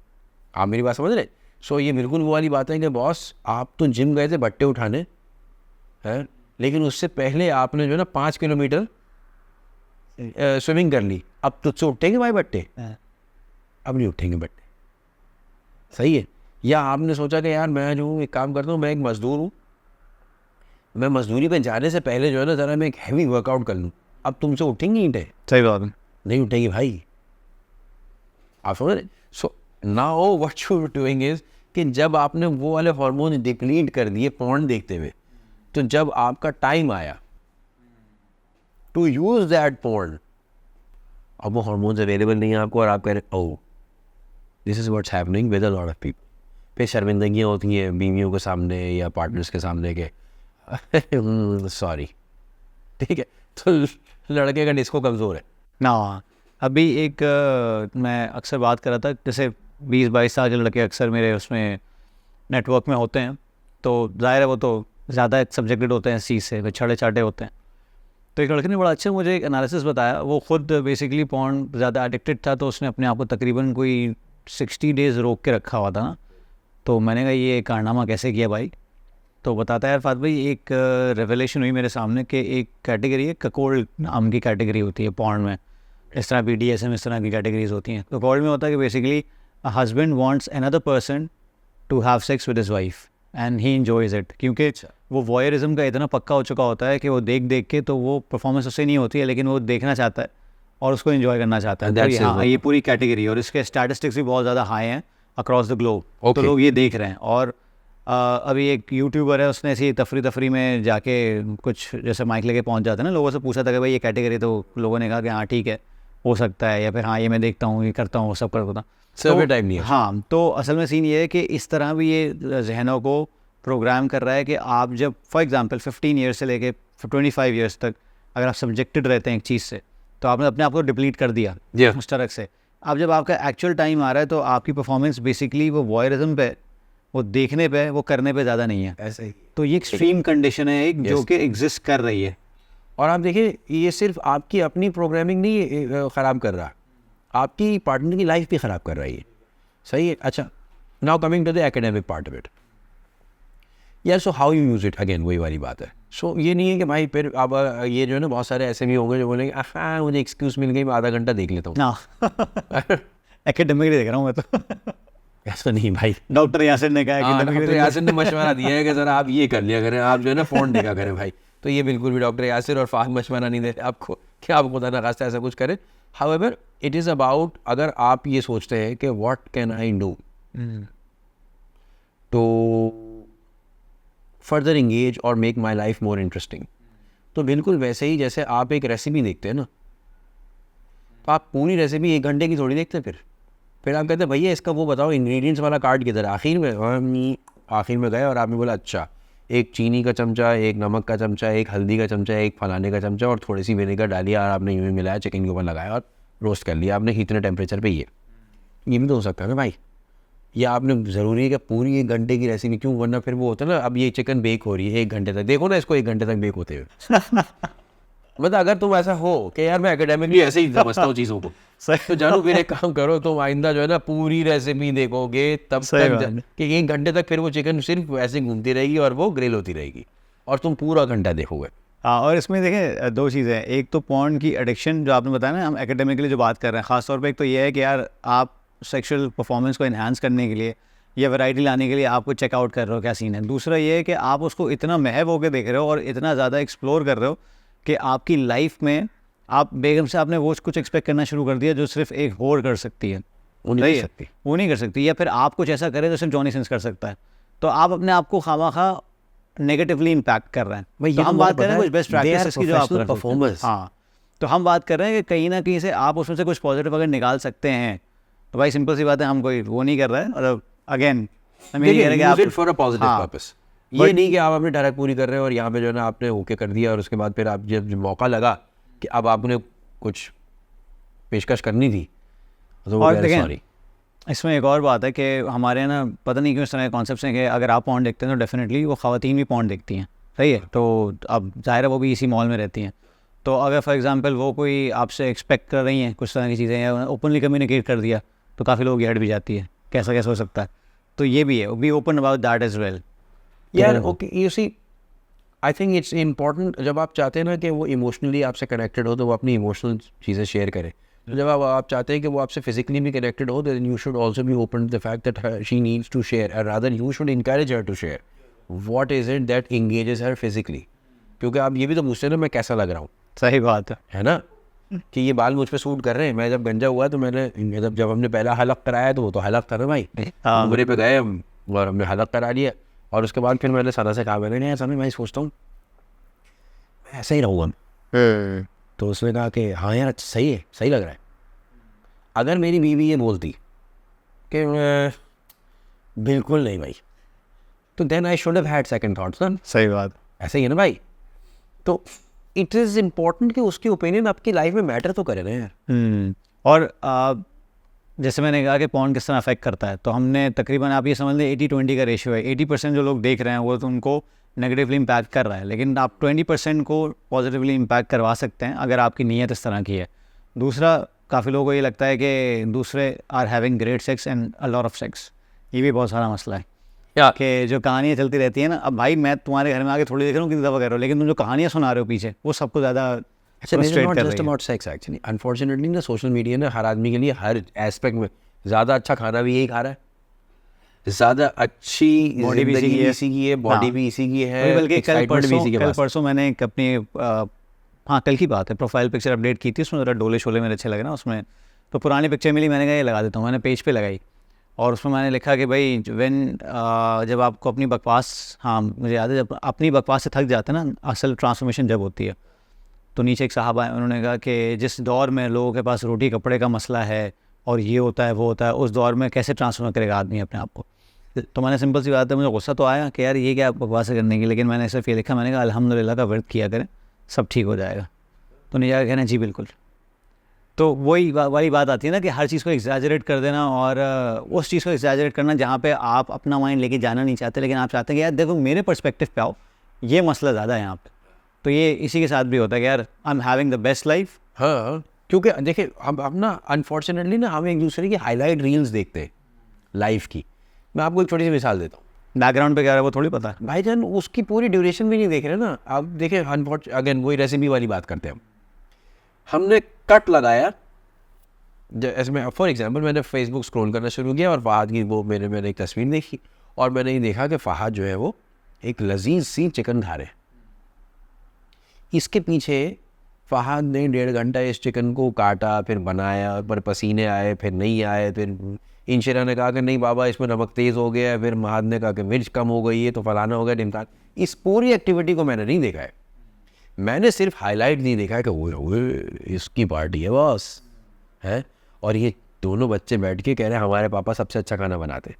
आप मेरी बात समझ रहे? सो ये बिल्कुल वो वाली बात है कि बॉस आप तो जिम गए थे बट्टे उठाने हैं, लेकिन उससे पहले आपने जो है ना 5 किलोमीटर स्विमिंग कर ली, अब तुझसे उठेंगे भाई बट्टे? अब नहीं उठेंगे बट्टे, सही है। या आपने सोचा कि यार मैं जो हूँ एक काम करता हूँ, मैं एक मज़दूर हूँ, मैं मजदूरी पे जाने से पहले जो है ना ज़रा मैं एक हैवी वर्कआउट कर लूँ, अब तुमसे उठेंगी ईंटें? सही बात है। नहीं उठेगी भाई, आप समझ रहे? So now what you are doing is कि जब आपने वो वाले हार्मोन डिप्लीट कर दिए पॉर्न देखते हुए, तो जब आपका टाइम आया टू यूज दैट पॉर्न, अब वो हार्मोन्स अवेलेबल नहीं है आपको, और आप कह रहे oh this is what's happening with a lot of people. फिर शर्मिंदगियाँ होती हैं बीवियों के सामने या पार्टनर्स के सामने के सॉरी, ठीक है। तो लड़के का डिस्को कमज़ोर है, ना अभी एक मैं अक्सर बात कर रहा था, जैसे 20-22 साल के लड़के अक्सर मेरे उसमें नेटवर्क में होते हैं, तो जाहिर है वो तो ज़्यादा सब्जेक्टेड होते हैं इस चीज़ से, वे छड़े चाटे होते हैं। तो एक लड़के ने बड़ा अच्छा मुझे एक एनालिसिस बताया, वो खुद बेसिकली पॉर्न ज़्यादा एडिक्टेड था, तो उसने अपने आप को तकरीबन कोई 60 डेज़ रोक के रखा हुआ था ना। तो मैंने कहा ये कारनामा कैसे किया भाई? तो बताता है यार फात भाई, एक रेवलेशन हुई मेरे सामने कि एक कैटेगरी है, ककोल्ड नाम की कैटेगरी होती है पॉर्न में, इस तरह BDSM इस तरह की कैटेगरीज होती हैं। ककोल्ड में होता है कि basically a husband wants another person to have sex with his wife and he enjoys it, क्योंकि वो वॉयरिज्म का इतना पक्का हो चुका होता है कि वो देख देख के, तो वो परफॉर्मेंस उससे नहीं होती है, लेकिन वो देखना चाहता है और उसको एंजॉय करना चाहता है। तो हाँ, ये पूरी कैटेगरी है और इसके स्टैटिस्टिक्स भी बहुत ज़्यादा हाई हैं अक्रॉस द ग्लोब। तो लोग ये देख रहे हैं। और अभी एक यूट्यूबर है, उसने ऐसी तफरी में जाके कुछ जैसे माइक लेके पहुंच जाते हैं ना, लोगों से पूछा था कि भाई ये कैटेगरी, तो लोगों ने कहा कि हाँ ठीक है हो सकता है, या फिर हाँ ये मैं देखता हूँ, ये करता हूँ, सब करता हूँ। सर्वे टाइम नहीं है। हाँ, तो असल में सीन ये है कि इस तरह भी ये जहनों को प्रोग्राम कर रहा है कि आप जब फॉर एग्जांपल 15 ईयर्स से लेके 25 ईयर्स तक अगर आप सब्जेक्टेड रहते हैं एक चीज़ से, तो आपने अपने आप को डिप्लीट कर दिया उस तरह से। अब जब आपका एक्चुअल टाइम आ रहा है, तो आपकी परफॉर्मेंस बेसिकली वो वॉयरिज्म पे, वो देखने पे, वो करने पे ज़्यादा नहीं है। ऐसे ही। तो ये एक्सट्रीम कंडीशन है एक, जो कि एग्जिस्ट कर रही है। और आप देखिए, ये सिर्फ आपकी अपनी प्रोग्रामिंग नहीं ख़राब कर रहा, आपकी पार्टनर की लाइफ भी ख़राब कर रही है। सही है। अच्छा, now coming to the academic part of it. यार so how you use it, again वही वाली बात है। सो ये नहीं है कि भाई फिर अब ये जो है ना, बहुत सारे ऐसे भी होंगे जो बोलेंगे हाँ मुझे एक्सक्यूज़ मिल गई, मैं आधा घंटा देख लेता हूँ ना एकेडमिक देख रहा हूँ मैं तो ऐसा नहीं भाई, डॉक्टर यासिर ने कहा, डॉक्टर यासिर ने मशवरा दिया है कि सर आप ये कर लिया करें, आप जो है ना फ़ोन देखा करें भाई। तो ये बिल्कुल भी डॉक्टर यासिर और फाहद मशवरा नहीं देते आपको कि आप खुदा न खास्ता ऐसा कुछ करें। हाउएवर इट इज़ अबाउट, अगर आप ये सोचते हैं कि what can I do to further engage और make my life more interesting, तो बिल्कुल वैसे ही जैसे आप एक रेसिपी देखते हैं ना, तो आप पूरी रेसिपी 1 घंटे की थोड़ी देखते फिर आप कहते हैं भैया इसका वो बताओ इंग्रेडिएंट्स वाला कार्ड किधर है। आखिर में गए और आपने बोला अच्छा, एक चीनी का चमचा, एक नमक का चमचा, एक हल्दी का चमचा, एक फलाने का चमचा और थोड़ी सी विनेगर डाली और आपने यूँ मिलाया, चिकन के ऊपर लगाया और रोस्ट कर लिया आपने इतने टेम्परेचर पे। ये भी तो हो सकता है ना भाई। या आपने ज़रूरी है कि पूरी 1 घंटे की रेसिपी, क्यों? वरना फिर वो होता है ना, अब ये चिकन बेक हो रही है 1 घंटे तक, देखो ना इसको 1 घंटे तक बेक होते हुए मतलब अगर तुम ऐसा हो कि यार मैं एकेडमिकली ऐसे ही समझता हूँ चीज़ों को, तो जानू फिर एक काम करो, तुम आइंदा जो है ना पूरी रेसिपी देखोगे तब तक कि 1 घंटे तक फिर वो चिकन सिर्फ ऐसे घूमती रहेगी और वो ग्रिल होती रहेगी और तुम पूरा घंटा देखोगे। हाँ, और इसमें देखें 2 चीज़ें हैं। एक तो पॉर्न की एडिक्शन जो आपने बताया ना, हम एकेडमिकली जो बात कर रहे हैं ख़ास तौर पे, एक तो ये है कि यार आप सेक्सुअल परफॉर्मेंस को इन्हांस करने के लिए या वैरायटी लाने के लिए आपको चेकआउट कर रहे हो, क्या सीन है। दूसरा ये है कि आप उसको इतना महव होकर देख रहे हो और इतना ज़्यादा एक्सप्लोर कर रहे हो कि आपकी लाइफ में आप बेगम से आपने वो कुछ एक्सपेक्ट करना शुरू कर दिया जो सिर्फ एक होर कर सकती है, वो नहीं कर सकती, या फिर आप कुछ ऐसा करें जो सिर्फ जॉनी सिंस कर सकता है। तो आप अपने आप को खामखा नेगेटिवली इम्पैक्ट कर रहे हैं। तो हम बात कर रहे हैं कुछ बेस्ट प्रैक्टिसेस की जो आप परफॉर्मेंस, हाँ, तो हम बात कर रहे हैं कि कहीं ना कहीं से आप उसमें से कुछ पॉजिटिव अगर निकाल सकते हैं, तो भाई सिंपल सी बात है, हम कोई वो नहीं कर रहे हैं। और again for a positive purpose, ये नहीं कि आप अपनी डायरेक्ट पूरी कर रहे हैं और यहाँ पे जो है ना आपने ओके कर दिया और उसके बाद फिर आप जब मौका लगा कि अब आपने कुछ पेशकश करनी थी तो वो सॉरी। इसमें एक और बात है कि हमारे ना पता नहीं क्यों इस तरह के कॉन्सेप्ट्स हैं कि अगर आप पॉर्न देखते हैं तो डेफिनेटली वो ख़वातीन भी पॉर्न देखती हैं, सही है। तो अब जाहिर है वो भी इसी मॉल में रहती हैं, तो अगर फॉर एग्जांपल वो कोई आपसे एक्सपेक्ट कर रही हैं कुछ तरह की चीज़ें या ओपनली कम्युनिकेट कर दिया, तो काफ़ी लोग हट भी जाती है, कैसा हो सकता है। तो ये भी है, be open about that as well. यार okay, you see I think it's important, जब आप चाहते हैं ना कि वो इमोशनली आपसे कनेक्टेड हो तो वो अपनी इमोशनल चीज़ें शेयर करे। तो जब आप चाहते हैं कि वो आपसे फिजिकली भी कनेक्टेड हो, then you should also be open to the fact that she needs to share, और rather you should encourage her to share what is it that engages her physically. क्योंकि आप ये भी तो पूछते हैं ना मैं कैसा लग रहा हूँ, सही बात है ना, कि ये बाल मुझ पे सूट कर रहे हैं। मैं जब गंजा हुआ तो मैंने जब हमने पहला हलक कराया तो वो तो हलक था ना भाई, उम्रे पे गए हम और हमने हलक करा लिया और उसके बाद फिर मैंने सदा से कहा, मैंने ऐसा नहीं, मैं सोचता हूँ मैं ऐसा ही रहूँगा। तो उसने कहा कि हाँ यार सही है, सही लग रहा है। अगर मेरी बीवी ये बोलती कि बिल्कुल नहीं भाई, तो then I should have had second thoughts ना। सही बात, ऐसे ही है ना भाई। तो इट इज़ इम्पोर्टेंट कि उसकी ओपिनियन आपकी लाइफ में मैटर तो करे ना यार। और जैसे मैंने कहा कि पॉर्न किस तरह अफेक्ट करता है, तो हमने तकरीबन आप ये समझ लें 80-20 का रेशियो है। 80% जो लोग देख रहे हैं वो तो उनको नेगेटिवली इम्पैक्ट कर रहा है, लेकिन आप 20% को पॉजिटिवली इम्पैक्ट करवा सकते हैं अगर आपकी नीयत इस तरह की है। दूसरा, काफ़ी लोगों को ये लगता है कि दूसरे are having great sex and a lot of sex, ये भी बहुत सारा मसला है कि जो कहानियाँ चलती रहती है ना, अब भाई मैं तुम्हारे घर में आके थोड़ी देख रहा हूँ कितनी दफ़ा कर रहा हूँ, लेकिन तुम जो कहानियाँ सुना रहे हो पीछे वो सबको ज़्यादा फ्रस्ट्रेट कर रही है। सेक्स एक्चुअली अनफॉर्चुनेटली ना सोशल मीडिया ने हर आदमी के लिए हर एस्पेक्ट में ज़्यादा अच्छा खाना भी यही खा रहा है, ज़्यादा अच्छी बॉडी भी इसी की है, बॉडी भी इसी की है, बल्कि कल एक्साइटमेंट भी इसी के पास। परसों मैंने एक अपनी हाँ कल की बात है, प्रोफाइल पिक्चर अपडेट की थी, उसमें ज़रा डोले शोले मेरे अच्छे लगे ना उसमें, तो पुरानी पिक्चर मिली, मैंने कहा ये लगा देता हूँ, मैंने पेज पे लगाई और उसमें मैंने लिखा कि भाई जब आपको अपनी बकवास, हाँ मुझे याद है, जब अपनी बकवास से थक जाते हैं ना, असल ट्रांसफॉर्मेशन जब होती है। तो नीचे एक साहब आए, उन्होंने कहा कि जिस दौर में लोगों के पास रोटी कपड़े का मसला है और ये होता है वो होता है, उस दौर में कैसे ट्रांसफॉर्म करेगा आदमी अपने आप को। तो मैंने सिंपल सी बात है, मुझे गुस्सा तो आया कि यार ये क्या बकवास करने की, लेकिन मैंने सिर्फ ये लिखा, मैंने कहा अल्हम्दुलिल्लाह का व्रत किया करें, सब ठीक हो जाएगा। तो नहीं जाकर कहना जी बिल्कुल। तो वही वाली बात आती है ना कि हर चीज़ को एग्जैजरेट कर देना, और उस चीज़ को एग्जैजरेट करना जहाँ पे आप अपना माइंड लेके जाना नहीं चाहते, लेकिन आप चाहते हैं कि यार देखो मेरे पर्सपेक्टिव पे आओ, ये मसला ज़्यादा है यहाँ पे। तो ये इसी के साथ भी होता है कि यार I am having the best life. हाँ, क्योंकि देखिए हम ना अनफॉर्चुनेटली ना हम एक दूसरे की हाईलाइट रील्स देखते हैं लाइफ की। मैं आपको एक छोटी सी मिसाल देता हूँ, बैकग्राउंड पे क्या है वो थोड़ी पता है भाईजान, उसकी पूरी ड्यूरेशन भी नहीं देख रहे ना आप। देखिए अगेन वही रेसिपी वाली बात करते हैं हमने कट लगाया, जैसे मैं फॉर एग्जांपल मैंने फेसबुक स्क्रॉल करना शुरू किया और फहद की वो मैंने एक तस्वीर देखी और मैंने ये देखा कि फहद जो है वो एक लजीज सी चिकन खा रहे। इसके पीछे फहद ने 1.5 घंटा इस चिकन को काटा, फिर बनाया, पर पसीने आए, फिर नहीं आए, फिर इंशिरा ने कहा कि नहीं बाबा इसमें नमक तेज़ हो गया है, फिर महद ने कहा कि मिर्च कम हो गई है, तो फलाना हो गया ढिमकान। इस पूरी एक्टिविटी को मैंने नहीं देखा है, मैंने सिर्फ हाईलाइट नहीं देखा है कि वो इसकी पार्टी है बॉस है, और ये दोनों बच्चे बैठ के कह रहे हैं हमारे पापा सबसे अच्छा खाना बनाते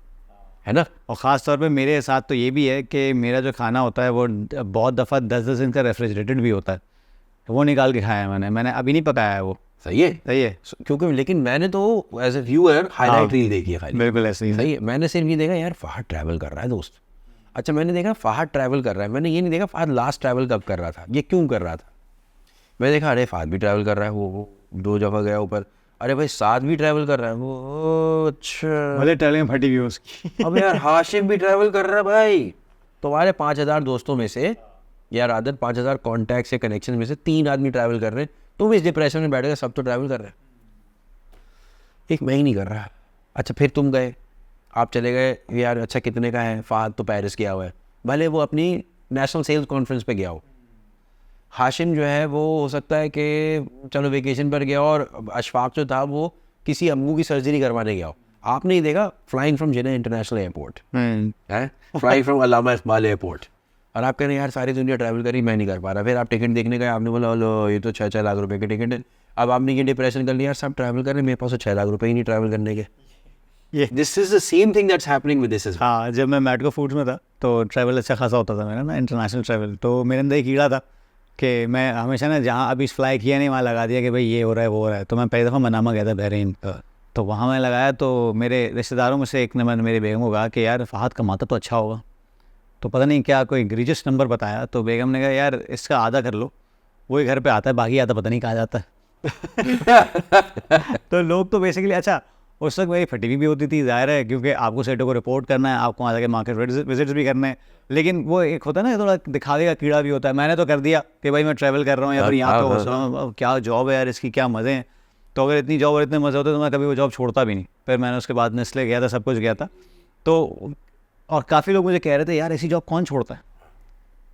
है ना। और ख़ास तौर पे मेरे साथ तो ये भी है कि मेरा जो खाना होता है वो बहुत दफ़ा 10-10 दिन का रेफ्रिजरेटेड भी होता है, वो निकाल के खाया है मैंने अभी नहीं पकाया है वो। सही है क्योंकि लेकिन मैंने तो as a viewer highlight reel देखी है खाली। बिल्कुल ऐसे ही सही है, मैंने सिर्फ ये देखा यार फहद ट्रैवल कर रहा है दोस्त। अच्छा मैंने देखा फहद ट्रैवल कर रहा है, मैंने ये नहीं देखा फहद लास्ट ट्रैवल कब कर रहा था, ये क्यों कर रहा था। मैंने देखा अरे फहद भी ट्रैवल कर रहा है, वो 2 दफ़ा गया ऊपर, अरे भाई साथ भी ट्रैवल कर रहा है वो, अच्छा भले ट्रैवलिंग फटी हुई उसकी। अब यार हाशिम भी ट्रैवल कर रहा है भाई। तुम्हारे 5000 दोस्तों में से यार आदत 5000 कॉन्टैक्ट से कनेक्शन में से 3 आदमी ट्रैवल कर रहे हैं, तुम इस डिप्रेशन में बैठ गए, सब तो ट्रैवल कर रहे हैं, एक मैं ही नहीं कर रहा। अच्छा फिर तुम गए, आप चले गए यार, अच्छा कितने का है, फहद तो पेरिस गया हुआ है, भले वो अपनी नेशनल सेल्स कॉन्फ्रेंस पे गया हो। हाशिम जो है वो हो सकता है कि चलो वेकेशन पर गया, और अशफाक जो था वो किसी अम्मू की सर्जरी करवाने गया हो। आपने ही देखा flying from Jinnah international airport है, flying from Allama Iqbal airport, और आप कह रहे हैं यार सारी दुनिया ट्रैवल करी, मैं नहीं कर पा रहा। फिर आप टिकट देखने गए, आपने बोला लो ये तो 6-6 लाख रुपए के टिकट है। अब आपने ये डिप्रेशन कर लिया, यार सब ट्रैवल कर रहे हैं, मेरे पास तो 6 लाख रुपए ही नहीं ट्रैवल करने के। ये this is the same thing that's happening with this. हाँ, जब मैं मैटको फूड्स में था तो ट्रैवल अच्छा खासा होता था मेरा ना, इंटरनेशनल ट्रैवल, तो मेरे अंदर एक कीड़ा था कि मैं हमेशा ना जहाँ अभी फ्लाई किया नहीं वहाँ लगा दिया कि भाई ये हो रहा है वो हो रहा है। तो मैं पहली दफ़ा मनामा गया था बहरीन, तो वहाँ मैं लगाया, तो मेरे रिश्तेदारों में से एक ने मैंने मेरी बेगम को कहा कि यार फहद कमाता तो अच्छा होगा, तो पता नहीं क्या कोई ग्रीजियस नंबर बताया, तो बेगम ने कहा यार इसका आधा कर लो, वही घर पे आता है, बाकी आता पता नहीं कहाँ जाता है। तो लोग तो बेसिकली, अच्छा उस वक्त मेरी फटी भी होती थी, जाहिर है क्योंकि आपको सेटों को रिपोर्ट करना है, आपको वहाँ जाके मार्केट विजिट्स भी करने हैं, लेकिन वो एक होता है ना थोड़ा दिखावे का कीड़ा भी होता है। मैंने तो कर दिया कि भाई मैं ट्रैवल कर रहा हूँ या फिर यहाँ तो क्या जॉब है यार इसकी, क्या मज़े हैं, तो अगर इतनी जॉब और इतने मज़े होते तो मैं कभी वो जॉब छोड़ता भी नहीं। फिर मैंने उसके बाद नेस्ले गया था, सब कुछ गया था, तो और काफ़ी लोग मुझे कह रहे थे यार ऐसी जॉब कौन छोड़ता है,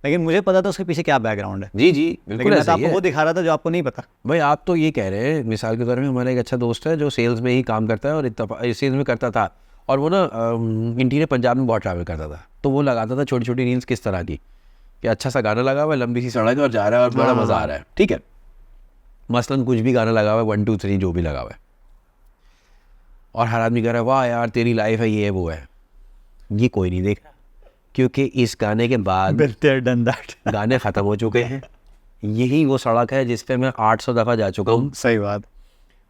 लेकिन मुझे पता था उसके पीछे क्या बैकग्राउंड है। जी बिल्कुल, मैं तो आपको वो दिखा रहा था जो आपको नहीं पता। भाई आप तो ये कह रहे हैं, मिसाल के तौर में हमारा एक अच्छा दोस्त है जो सेल्स में ही काम करता है और सेल्स में करता था, और वो ना इंटीरियर पंजाब में बहुत ट्रैवल करता था, तो वो लगाता था छोटी छोटी रील्स किस तरह की कि अच्छा सा गाना लगा हुआ है, लंबी सी सड़क है और जा रहा है और बड़ा मज़ा आ रहा है, ठीक है, मसलन कुछ भी गाना लगा हुआ है 1 2 3 जो भी लगा हुआ है, और हर आदमी कह रहा है वाह यार तेरी लाइफ है, ये वो है। ये कोई नहीं देख रहा, क्योंकि इस गाने के बाद गाने ख़त्म हो चुके हैं, यही वो सड़क है जिस पे मैं 800 दफ़ा जा चुका हूँ, सही बात।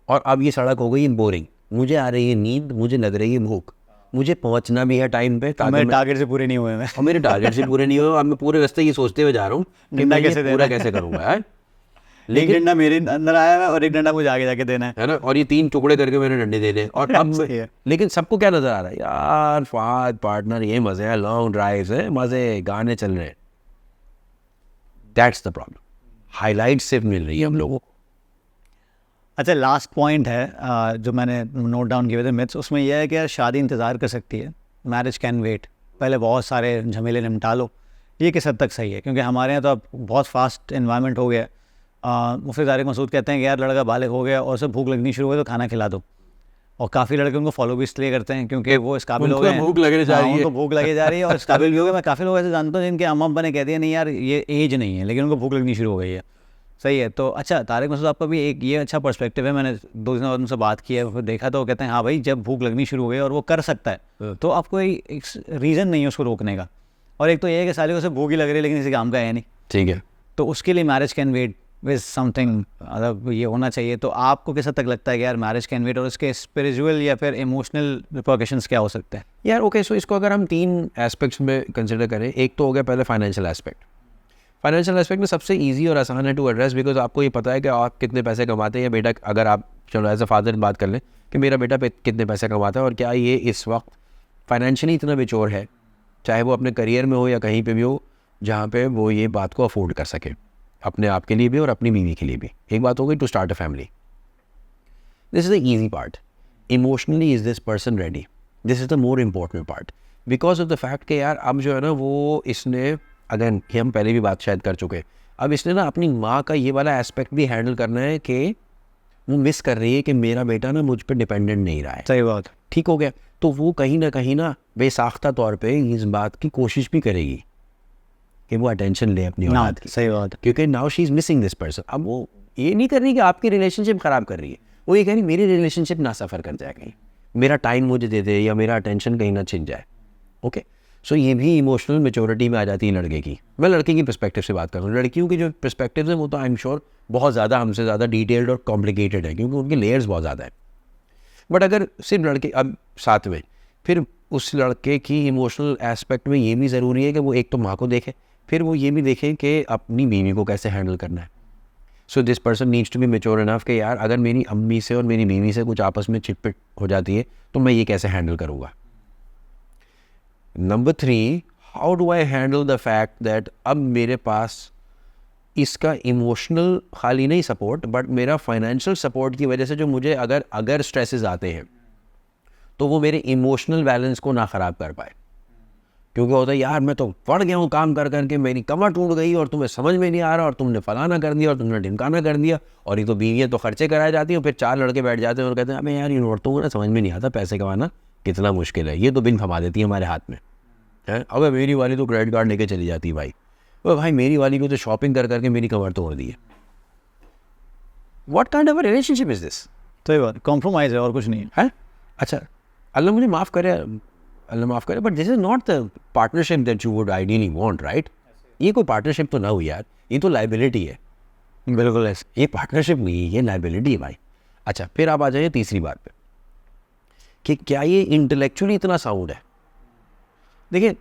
और अब ये सड़क हो गई बोरिंग, मुझे आ रही है नींद, मुझे लग रही है भूख, मुझे पहुंचना भी है टाइम पे, ताकि मेरे टारगेट से पूरे नहीं हुए मैं। और मेरे टारगेट से पूरे नहीं हुए। अब मैं पूरे रास्ते ये सोचते हुए जा रहा हूँ कि डंडा मैं ये कैसे पूरा देना कैसे करूँगा यार। एक लेकिन डंडा मेरे अंदर आया है और एक डंडा मुझे आगे जाके देना है ना, और ये 3 टुकड़े करके मैंने डंडे दे दे, और अब सही है। लेकिन सबको क्या नजर आ रहा है, यार फाद पार्टनर ये मजे है, लॉन्ग ड्राइव है, मजे, गाने चल रहे हैं। दैट्स द प्रॉब्लम, हाईलाइट सिर्फ मिल रही है हम लोगों को। अच्छा, लास्ट पॉइंट है जो मैंने नोट डाउन किए थे मिथ्स, उसमें यह है कि यार शादी इंतज़ार कर सकती है, मैरिज कैन वेट, पहले बहुत सारे झमेले निपटा लो। ये किस हद तक सही है? क्योंकि हमारे यहाँ तो अब बहुत फास्ट इन्वायरमेंट हो गया। मुफ्ती तारिक मसूद कहते हैं कि यार लड़का बालिग हो गया और उसे भूख लगनी शुरू हो गई तो खाना खिला दो। और काफ़ी लड़के उनको फॉलो भी इसलिए करते हैं क्योंकि वो इस काबिल हो गए हैं, भूख लगने जा रही है, उनको भूख लगे जा रही है और इस काबिल भी हो गए। मैं काफ़ी लोग ऐसे जानता हूँ जिनके अम्मा अब्बा ने कह दिया नहीं यार ये एज नहीं है, लेकिन उनको भूख लगनी शुरू हो गई है। सही है। तो अच्छा तारिक मसूद, आपका भी एक ये अच्छा पर्सपेक्टिव है। मैंने 2 दिन बाद उनसे बात की है, फिर देखा तो वो कहते हैं हाँ भाई जब भूख लगनी शुरू हो गई और वो कर सकता है तो आपको एक रीज़न नहीं है उसको रोकने का। और एक तो ये है कि साले को भूख ही लग रही है लेकिन किसी काम का है नहीं, ठीक है, तो उसके लिए marriage can wait with something, मतलब ये होना चाहिए। तो आपको किस हद तक लगता है कि यार मैरिज कैन वेट और इसके स्पिरिचुअल या फिर इमोशनल रिपरकशंस क्या हो सकते हैं? यार ओके, सो इसको अगर हम 3 एस्पेक्ट्स में कंसिडर करें, एक तो हो गया पहले फाइनेंशियल एस्पेक्ट। फाइनेंशियल एस्पेक्ट में सबसे इजी और आसान है टू एड्रेस, बिकॉज आपको ये पता है कि आप कितने पैसे कमाते हैं, या बेटा अगर आप चलो एज अ फादर बात कर लें कि मेरा बेटा कितने पैसे कमाता है और क्या ये इस वक्त फाइनेंशियली इतना मेच्योर है, चाहे वो अपने करियर में हो या कहीं पे भी हो, जहाँ पे वो ये बात को अफोर्ड कर सके अपने आप के लिए भी और अपनी बीवी के लिए भी। एक बात हो गई to start a family, this is the easy part. Emotionally is this person ready, this is the more important part, because of the fact कि यार अब जो है ना वो इसने, अगेन ये हम पहले भी बात शायद कर चुके, अब इसने ना अपनी माँ का ये वाला एस्पेक्ट भी हैंडल करना है कि वो मिस कर रही है कि मेरा बेटा ना मुझ पर डिपेंडेंट नहीं रहा है। सही बात। ठीक हो गया, तो वो कहीं ना बेसाख्ता तौर पे इस बात की कोशिश भी करेगी कि वो अटेंशन ले अपनी औलाद की। सही बात। क्योंकि now she is missing this person. अब वो ये नहीं कर रही कि आपकी रिलेशनशिप ख़राब कर रही है, वो ये कह रही मेरी रिलेशनशिप ना सफ़र कर जाए, कहीं मेरा टाइम मुझे दे दे या मेरा अटेंशन कहीं ना छिन जाए। ओके, सो ये भी इमोशनल मेच्योरिटी में आ जाती है लड़के की। मैं लड़के की पर्सपेक्टिव से बात कर रहा हूँ, लड़कियों की जो पर्सपेक्टिव है वो तो आई एम श्योर बहुत ज़्यादा हमसे ज़्यादा डिटेल्ड और कॉम्प्लिकेटेड है, क्योंकि उनके लेयर्स बहुत ज़्यादा है। बट अगर सिर्फ लड़के, अब साथ में फिर उस लड़के की इमोशनल एस्पेक्ट में ये भी ज़रूरी है कि वो एक तो माँ को देखे, फिर वो ये भी देखे कि अपनी बीवी को कैसे हैंडल करना है। So this person needs to be mature enough कि यार अगर मेरी अम्मी से और मेरी बीवी से कुछ आपस में चिटपिट हो जाती है तो मैं ये कैसे हैंडल करूँगा। Number 3, how do I handle the fact that अब मेरे पास इसका इमोशनल खाली नहीं सपोर्ट, बट मेरा फाइनेंशियल सपोर्ट की वजह से जो मुझे अगर स्ट्रेसेस आते हैं तो वो मेरे इमोशनल बैलेंस को ना ख़राब कर पाए। क्योंकि होता है यार मैं तो पड़ गया हूँ काम कर करके, मेरी कमर टूट गई और तुम्हें समझ में नहीं आ रहा और तुमने फलाना कर दिया और तुमने ढिमकाना कर दिया, और ये तो बीवियाँ तो खर्चे कराए जाती हैं। फिर 4 लड़के बैठ जाते हैं और कहते हैं अबे यार इन औरतों को ना समझ में नहीं आता पैसे कमाना कितना मुश्किल है, ये तो बिन थमा देती है हमारे हाथ में है। अबे मेरी वाली तो क्रेडिट कार्ड लेके चली जाती है भाई, अबे भाई मेरी वाली को तो शॉपिंग कर करके मेरी कमर तोड़ दी है। What kind of a relationship is this? सही बात, कॉम्प्रोमाइज़ है और कुछ नहीं है। अच्छा, अल्लाह मुझे माफ़ करे, अल्लाह माफ़ करे, but this is not the partnership that you would ideally want, right? ये कोई पार्टनरशिप तो ना हुई यार, ये तो लाइबिलिटी है। बिल्कुल ऐसे, ये पार्टनरशिप नहीं है, ये लाइबिलिटी है भाई। अच्छा, फिर आप आ जाइए तीसरी बात पे कि क्या ये इंटेलेक्चुअली इतना साउंड है। देखिए,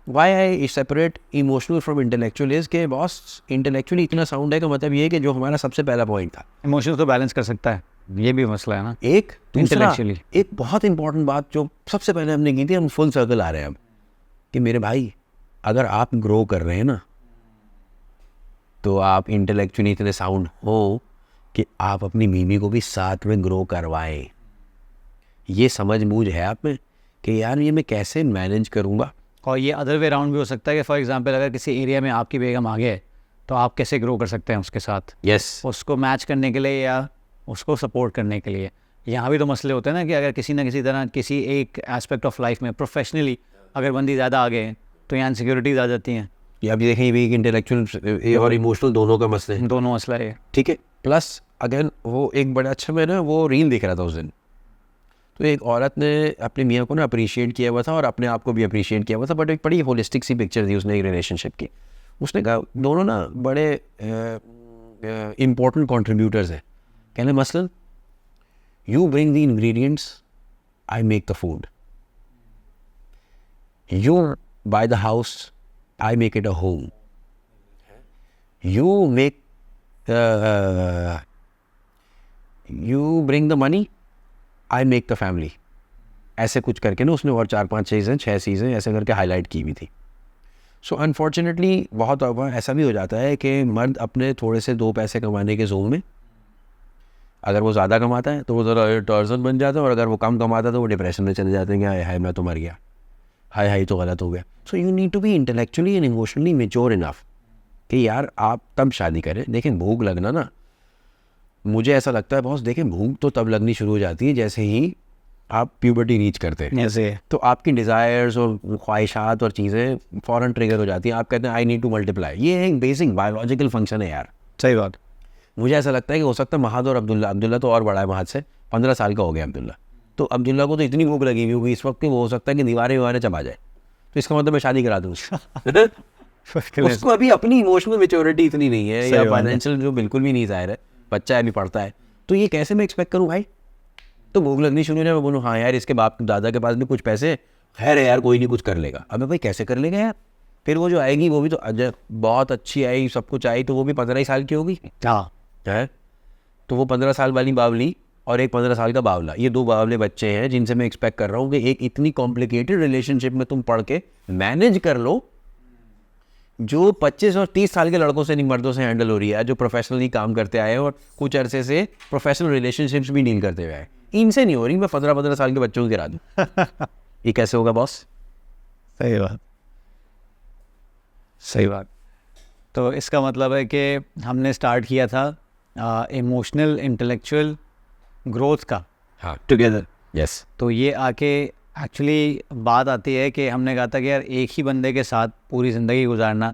why I separate emotional from intellectual is के बॉस इंटेलेक्चुअली इतना साउंड है का मतलब ये है कि जो हमारा सबसे पहला पॉइंट था, इमोशंस तो बैलेंस कर सकता है, ये भी मसला है ना। एक Intellectually. एक बहुत इंपॉर्टेंट बात जो सबसे पहले हमने की थी, हम फुल सर्कल आ रहे हैं अब, कि मेरे भाई अगर आप ग्रो कर रहे हैं ना तो आप इंटेलेक्चुअली इतने साउंड हो कि आप अपनी बीवी को भी साथ में ग्रो करवाएं। ये समझ बूझ है आप में कि यार ये मैं कैसे मैनेज करूँगा। और ये अदर वे राउंड भी हो सकता है कि फॉर एग्जांपल अगर किसी एरिया में आपकी बेगम आगे है तो आप कैसे ग्रो कर सकते हैं उसके साथ, यस, उसको मैच करने के लिए या उसको सपोर्ट करने के लिए। यहाँ भी तो मसले होते हैं ना कि अगर किसी ना किसी तरह किसी एक एस्पेक्ट ऑफ लाइफ में प्रोफेशनली अगर बंदी ज़्यादा आगे है तो यहाँ इनसिक्योरिटीज आ जाती हैं। ये अभी देखें, ये भी एक इंटेलेक्चुअल और इमोशनल दोनों का मसला है, दोनों मसला है। ठीक है। प्लस अगेन वो एक बड़ा अच्छा, मैं ना वो रील दिख रहा था उस दिन, तो एक औरत ने अपने मियाँ को ना अप्रिशिएट किया हुआ था और अपने आप को भी अप्रिशिएट किया हुआ था, बट एक बड़ी होलिस्टिक सी पिक्चर थी उसने एक रिलेशनशिप की। उसने कहा दोनों ना बड़े इम्पोर्टेंट कंट्रीब्यूटर्स हैं. कहने मसलन you bring the ingredients, I make the food. You buy the house, I make it a home. You bring the money, I make the family. ऐसे कुछ करके ना उसने और 4-5 चीज़ें 6 चीज़ें ऐसे करके हाईलाइट की हुई थी. सो अनफॉर्चुनेटली बहुत ऐसा भी हो जाता है कि मर्द अपने थोड़े से 2 पैसे कमाने के जोन में, अगर वो ज़्यादा कमाता है तो वो ज़रा टॉर्जन बन जाता है, और अगर वो कम कमाता है तो वो डिप्रेशन में चले जाते हैं कि हाय हाय मैं तो मर गया, हाय हाय तो गलत हो गया. So you need to be intellectually and emotionally mature enough कि यार आप तब शादी करें. देखें भूख लगना ना, मुझे ऐसा लगता है बॉस, देखें भूख तो तब लगनी शुरू हो जाती है जैसे ही आप प्यूबर्टी रीच करते हैं. ऐसे तो आपकी डिज़ायर्स और ख्वाहिशात और चीज़ें फ़ौरन ट्रिगर हो जाती हैं. आप कहते हैं आई नीड टू मल्टीप्लाई. ये एक बेसिक बायोलॉजिकल फंक्शन है यार. सही बात. मुझे ऐसा लगता है कि हो सकता है महद और अब्दुल्ला तो और बड़ा है महद से, 15 साल का हो गया अब्दुल्ला. तो अब्दुल्ला को तो इतनी भूख लगी हुई होगी इस वक्त कि वो हो सकता है कि दीवारें चबा जाए. तो इसका मतलब मैं शादी करा दूँ उसको. अभी अपनी इमोशनल मेच्योरिटी इतनी नहीं है, या फाइनेंशियल जो बिल्कुल भी नहीं ज़ाहिर है, बच्चा है अभी पढ़ता है. तो ये कैसे मैं एक्सपेक्ट करूँ भाई. तो भूख लगनी शुरू हो जाए, मैं बोलूँ हाँ यार इसके बाप दादा के पास भी कुछ पैसे, खैर है यार कोई नहीं कुछ कर लेगा. अबे भाई कैसे कर लेगा यार. फिर वो जो आएगी वो भी तो बहुत अच्छी आई, सब कुछ आई, तो वो भी 15 साल की होगी. हाँ है तो वो 15 साल वाली बावली और एक 15 साल का बावला, ये 2 बावले बच्चे हैं जिनसे मैं एक्सपेक्ट कर रहा हूँ कि एक इतनी कॉम्प्लिकेटेड रिलेशनशिप में तुम पढ़ के मैनेज कर लो जो 25 और 30 साल के लड़कों से नहीं, मर्दों से हैंडल हो रही है, जो प्रोफेशनली काम करते आए हैं और कुछ अरसे से प्रोफेशनल रिलेशनशिप्स भी डील करते हुए आए. इनसे नहीं हो रही. मैं 15-15 साल के बच्चों को गिरा दूँ. ये कैसे होगा बॉस. सही बात. सही बात. तो इसका मतलब है कि हमने स्टार्ट किया था इमोशनल इंटेलेक्चुअल ग्रोथ का. हाँ टुगेदर. यस. तो ये आके एक्चुअली बात आती है कि हमने कहा था कि यार एक ही बंदे के साथ पूरी ज़िंदगी गुजारना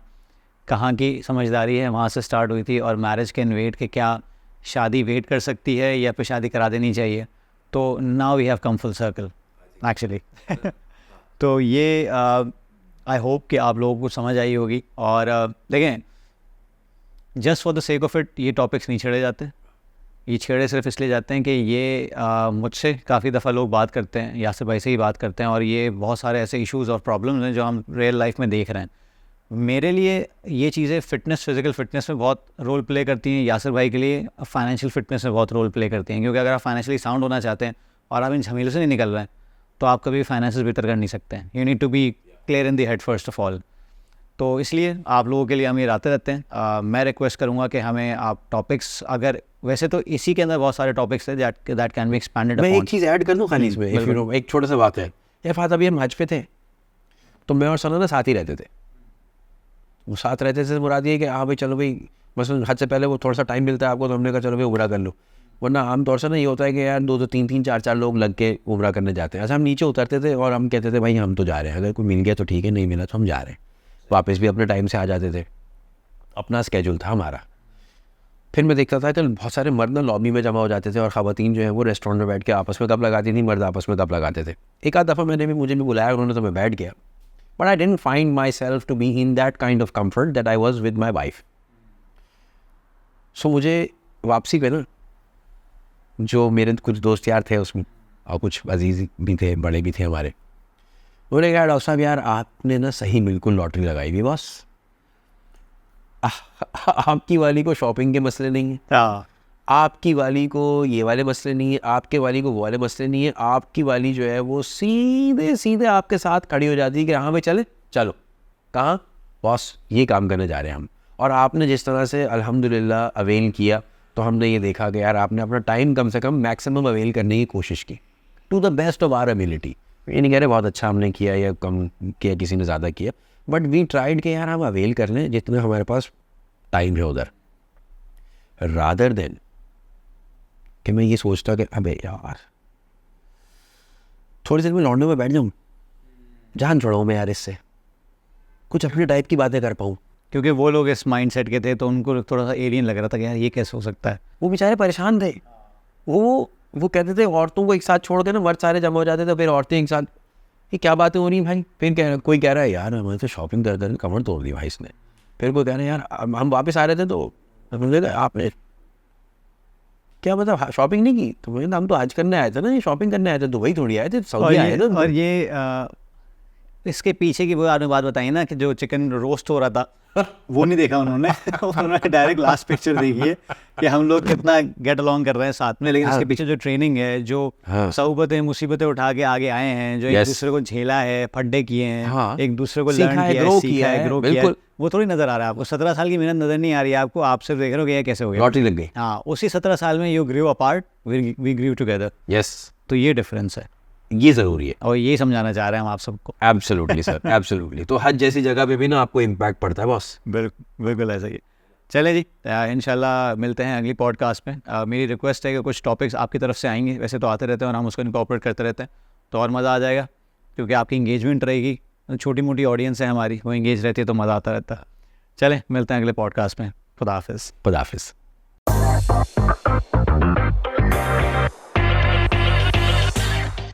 कहाँ की समझदारी है, वहाँ से स्टार्ट हुई थी. और मैरिज कैन वेट कि क्या शादी वेट कर सकती है या फिर शादी करा देनी चाहिए. तो now we have come full circle actually. तो ये आई होप कि आप लोगों को समझ आई होगी. और देखें just for the sake of it ये टॉपिक्स नहीं छेड़े जाते. ये छेड़े सिर्फ इसलिए जाते हैं कि ये मुझसे काफ़ी दफ़ा लोग बात करते हैं, यासिर भाई से ही बात करते हैं, और ये बहुत सारे ऐसे इश्यूज़ और प्रॉब्लम्स हैं जो हम रियल लाइफ में देख रहे हैं. मेरे लिए ये चीज़ें फ़िटनेस, फिज़िकल फ़िटनेस में बहुत रोल प्ले करती हैं. यासिर भाई के लिए फाइनेंशियल फ़िटनेस में बहुत रोल प्ले करती हैं. क्योंकि अगर आप फाइनेंशियली साउंड होना चाहते हैं और आप इन झमेलों से नहीं निकल रहे हैं तो आप कभी फाइनेंशियल बेहतर कर नहीं सकते हैं. You need to be clear in the head first of all. तो इसलिए आप लोगों के लिए हम ये आते रहते हैं. मैं रिक्वेस्ट करूँगा कि हमें आप टॉपिक्स, अगर वैसे तो इसी के अंदर बहुत सारे टॉपिक्स हैं दैट कैन बी एक्सपैंडेड. मैं एक चीज़ ऐड कर दूँ खाली इसमें, एक छोटा सा बात है. ये फात अभी हम हज पे थे तो मैं और सना ना साथ ही रहते थे. वो साथ रहते थे मुराद ये कि हाँ भाई चलो भाई, बस हज से पहले वो थोड़ा सा टाइम मिलता है आपको, तो हमने कहा चलो भाई उम्रा कर लो. वरना आमतौर से ना ये होता है कि यार 2-2 3-3 4-4 लोग लग के उम्रा करने जाते हैं. अच्छा हम नीचे उतरते थे और हम कहते थे भाई हम तो जा रहे हैं, अगर कोई मिल गया तो ठीक है, नहीं मिला तो हम जा रहे हैं. वापस भी अपने टाइम से आ जाते थे, अपना स्केड्यूल था हमारा. फिर मैं देखता था कि बहुत सारे मर्द ना लॉबी में जमा हो जाते थे और ख़वातीन जो है वो रेस्टोरेंट में बैठ के आपस में गप लगाती थी, मर्द आपस में गप लगाते थे. एक आध दफ़ा मुझे भी बुलाया उन्होंने, तो मैं बैठ गया. But I didn't find myself to be in that kind of comfort that I was with my wife. So मुझे वापसी पे ना जो मेरे कुछ दोस्त यार थे उसमें, और कुछ अजीज़ भी थे, बड़े भी थे हमारे, उन्होंने कहा डॉक्टर साहब यार आपने ना सही बिल्कुल लॉटरी लगाई भी बॉस. आपकी वाली को शॉपिंग के मसले नहीं है, आपकी वाली को ये वाले मसले नहीं है, आपके वाली को वो वाले मसले नहीं है. आपकी वाली जो है वो सीधे सीधे आपके साथ खड़ी हो जाती है कि हाँ भाई चलो कहाँ बॉस ये काम करने जा रहे हैं हम. और आपने जिस तरह से अल्हम्दुलिल्लाह अवेल किया, तो हमने ये देखा कि यार आपने अपना टाइम कम से कम मैक्सिमम अवेल करने की कोशिश की to the best of our ability. ये नहीं कह रहे बहुत अच्छा हमने किया या कम किया, किसी ने ज़्यादा किया, बट वी ट्राइड के यार हम अवेल कर लें जितना हमारे पास टाइम है उधर, रादर देन कि मैं ये सोचता कि अबे यार थोड़ी देर में लौंडे में बैठ जाऊँ, जान छोड़ाऊँ मैं यार, इससे कुछ अपने टाइप की बातें कर पाऊँ. क्योंकि वो लोग इस माइंड सेट के थे तो उनको थोड़ा सा एलियन लग रहा था कि यार ये कैसे हो सकता है. वो बेचारे परेशान थे. वो कहते थे औरतों को एक साथ छोड़ के ना मर्द सारे जमा हो जाते थे, फिर औरतें एक साथ, ये क्या बातें हो रही भाई. फिर कोई कह रहा है यार हमें तो शॉपिंग कर कमर तोड़ दी भाई इसने, फिर वो कह रहे हैं यार हम वापस आ रहे थे तो मुझे कहा आपने क्या मतलब शॉपिंग नहीं की? तो मुझे हम तो आज करने आए थे ना, ये शॉपिंग करने आए थे, दुबई थोड़ी आए थे, सऊदी आए थे। और ये इसके पीछे की वो आपने बात बताई ना कि जो चिकन रोस्ट हो रहा था वो नहीं देखा उन्होंने उन्होंने डायरेक्ट लास्ट पिक्चर देखी है कि हम लोग कितना गेट अलॉन्ग कर रहे हैं साथ में, लेकिन इसके पीछे जो ट्रेनिंग है, जो सऊबतें मुसीबतें उठा के आगे आए हैं, जो एक दूसरे को झेला है, फड्डे किए हैं, एक दूसरे को लर्न किया है, सीखा है, ग्रो किया है, वो थोड़ी नजर आ रहा है आपको। 17 साल की मेहनत नजर नहीं आ रही है आपको, आप सिर्फ देख रहे हो कि ये कैसे हो गया, लॉटरी लग गई। हाँ, उसी 17 साल में you grew apart, we grew together. Yes, तो ये डिफरेंस है, ये ज़रूरी है, और ये समझाना चाह रहे हैं हम आप सबको। Absolutely sir, absolutely. तो हज जैसी जगह पे भी ना आपको इम्पैक्ट पड़ता है बॉस। बिल्कुल ऐसा ही। चले जी, इंशाल्लाह मिलते हैं अगली पॉडकास्ट में। मेरी रिक्वेस्ट है कि कुछ टॉपिक्स आपकी तरफ से आएंगे, वैसे तो आते रहते हैं और हम उसको इनकॉर्पोरेट करते रहते हैं, तो और मज़ा आ जाएगा, क्योंकि आपकी इंगेजमेंट रहेगी, छोटी मोटी ऑडियंस है हमारी, वो इंगेज रहती है तो मज़ा आता रहता है। चलें, मिलते हैं अगले पॉडकास्ट में। खुदा हाफिज़। खुदा हाफिज़।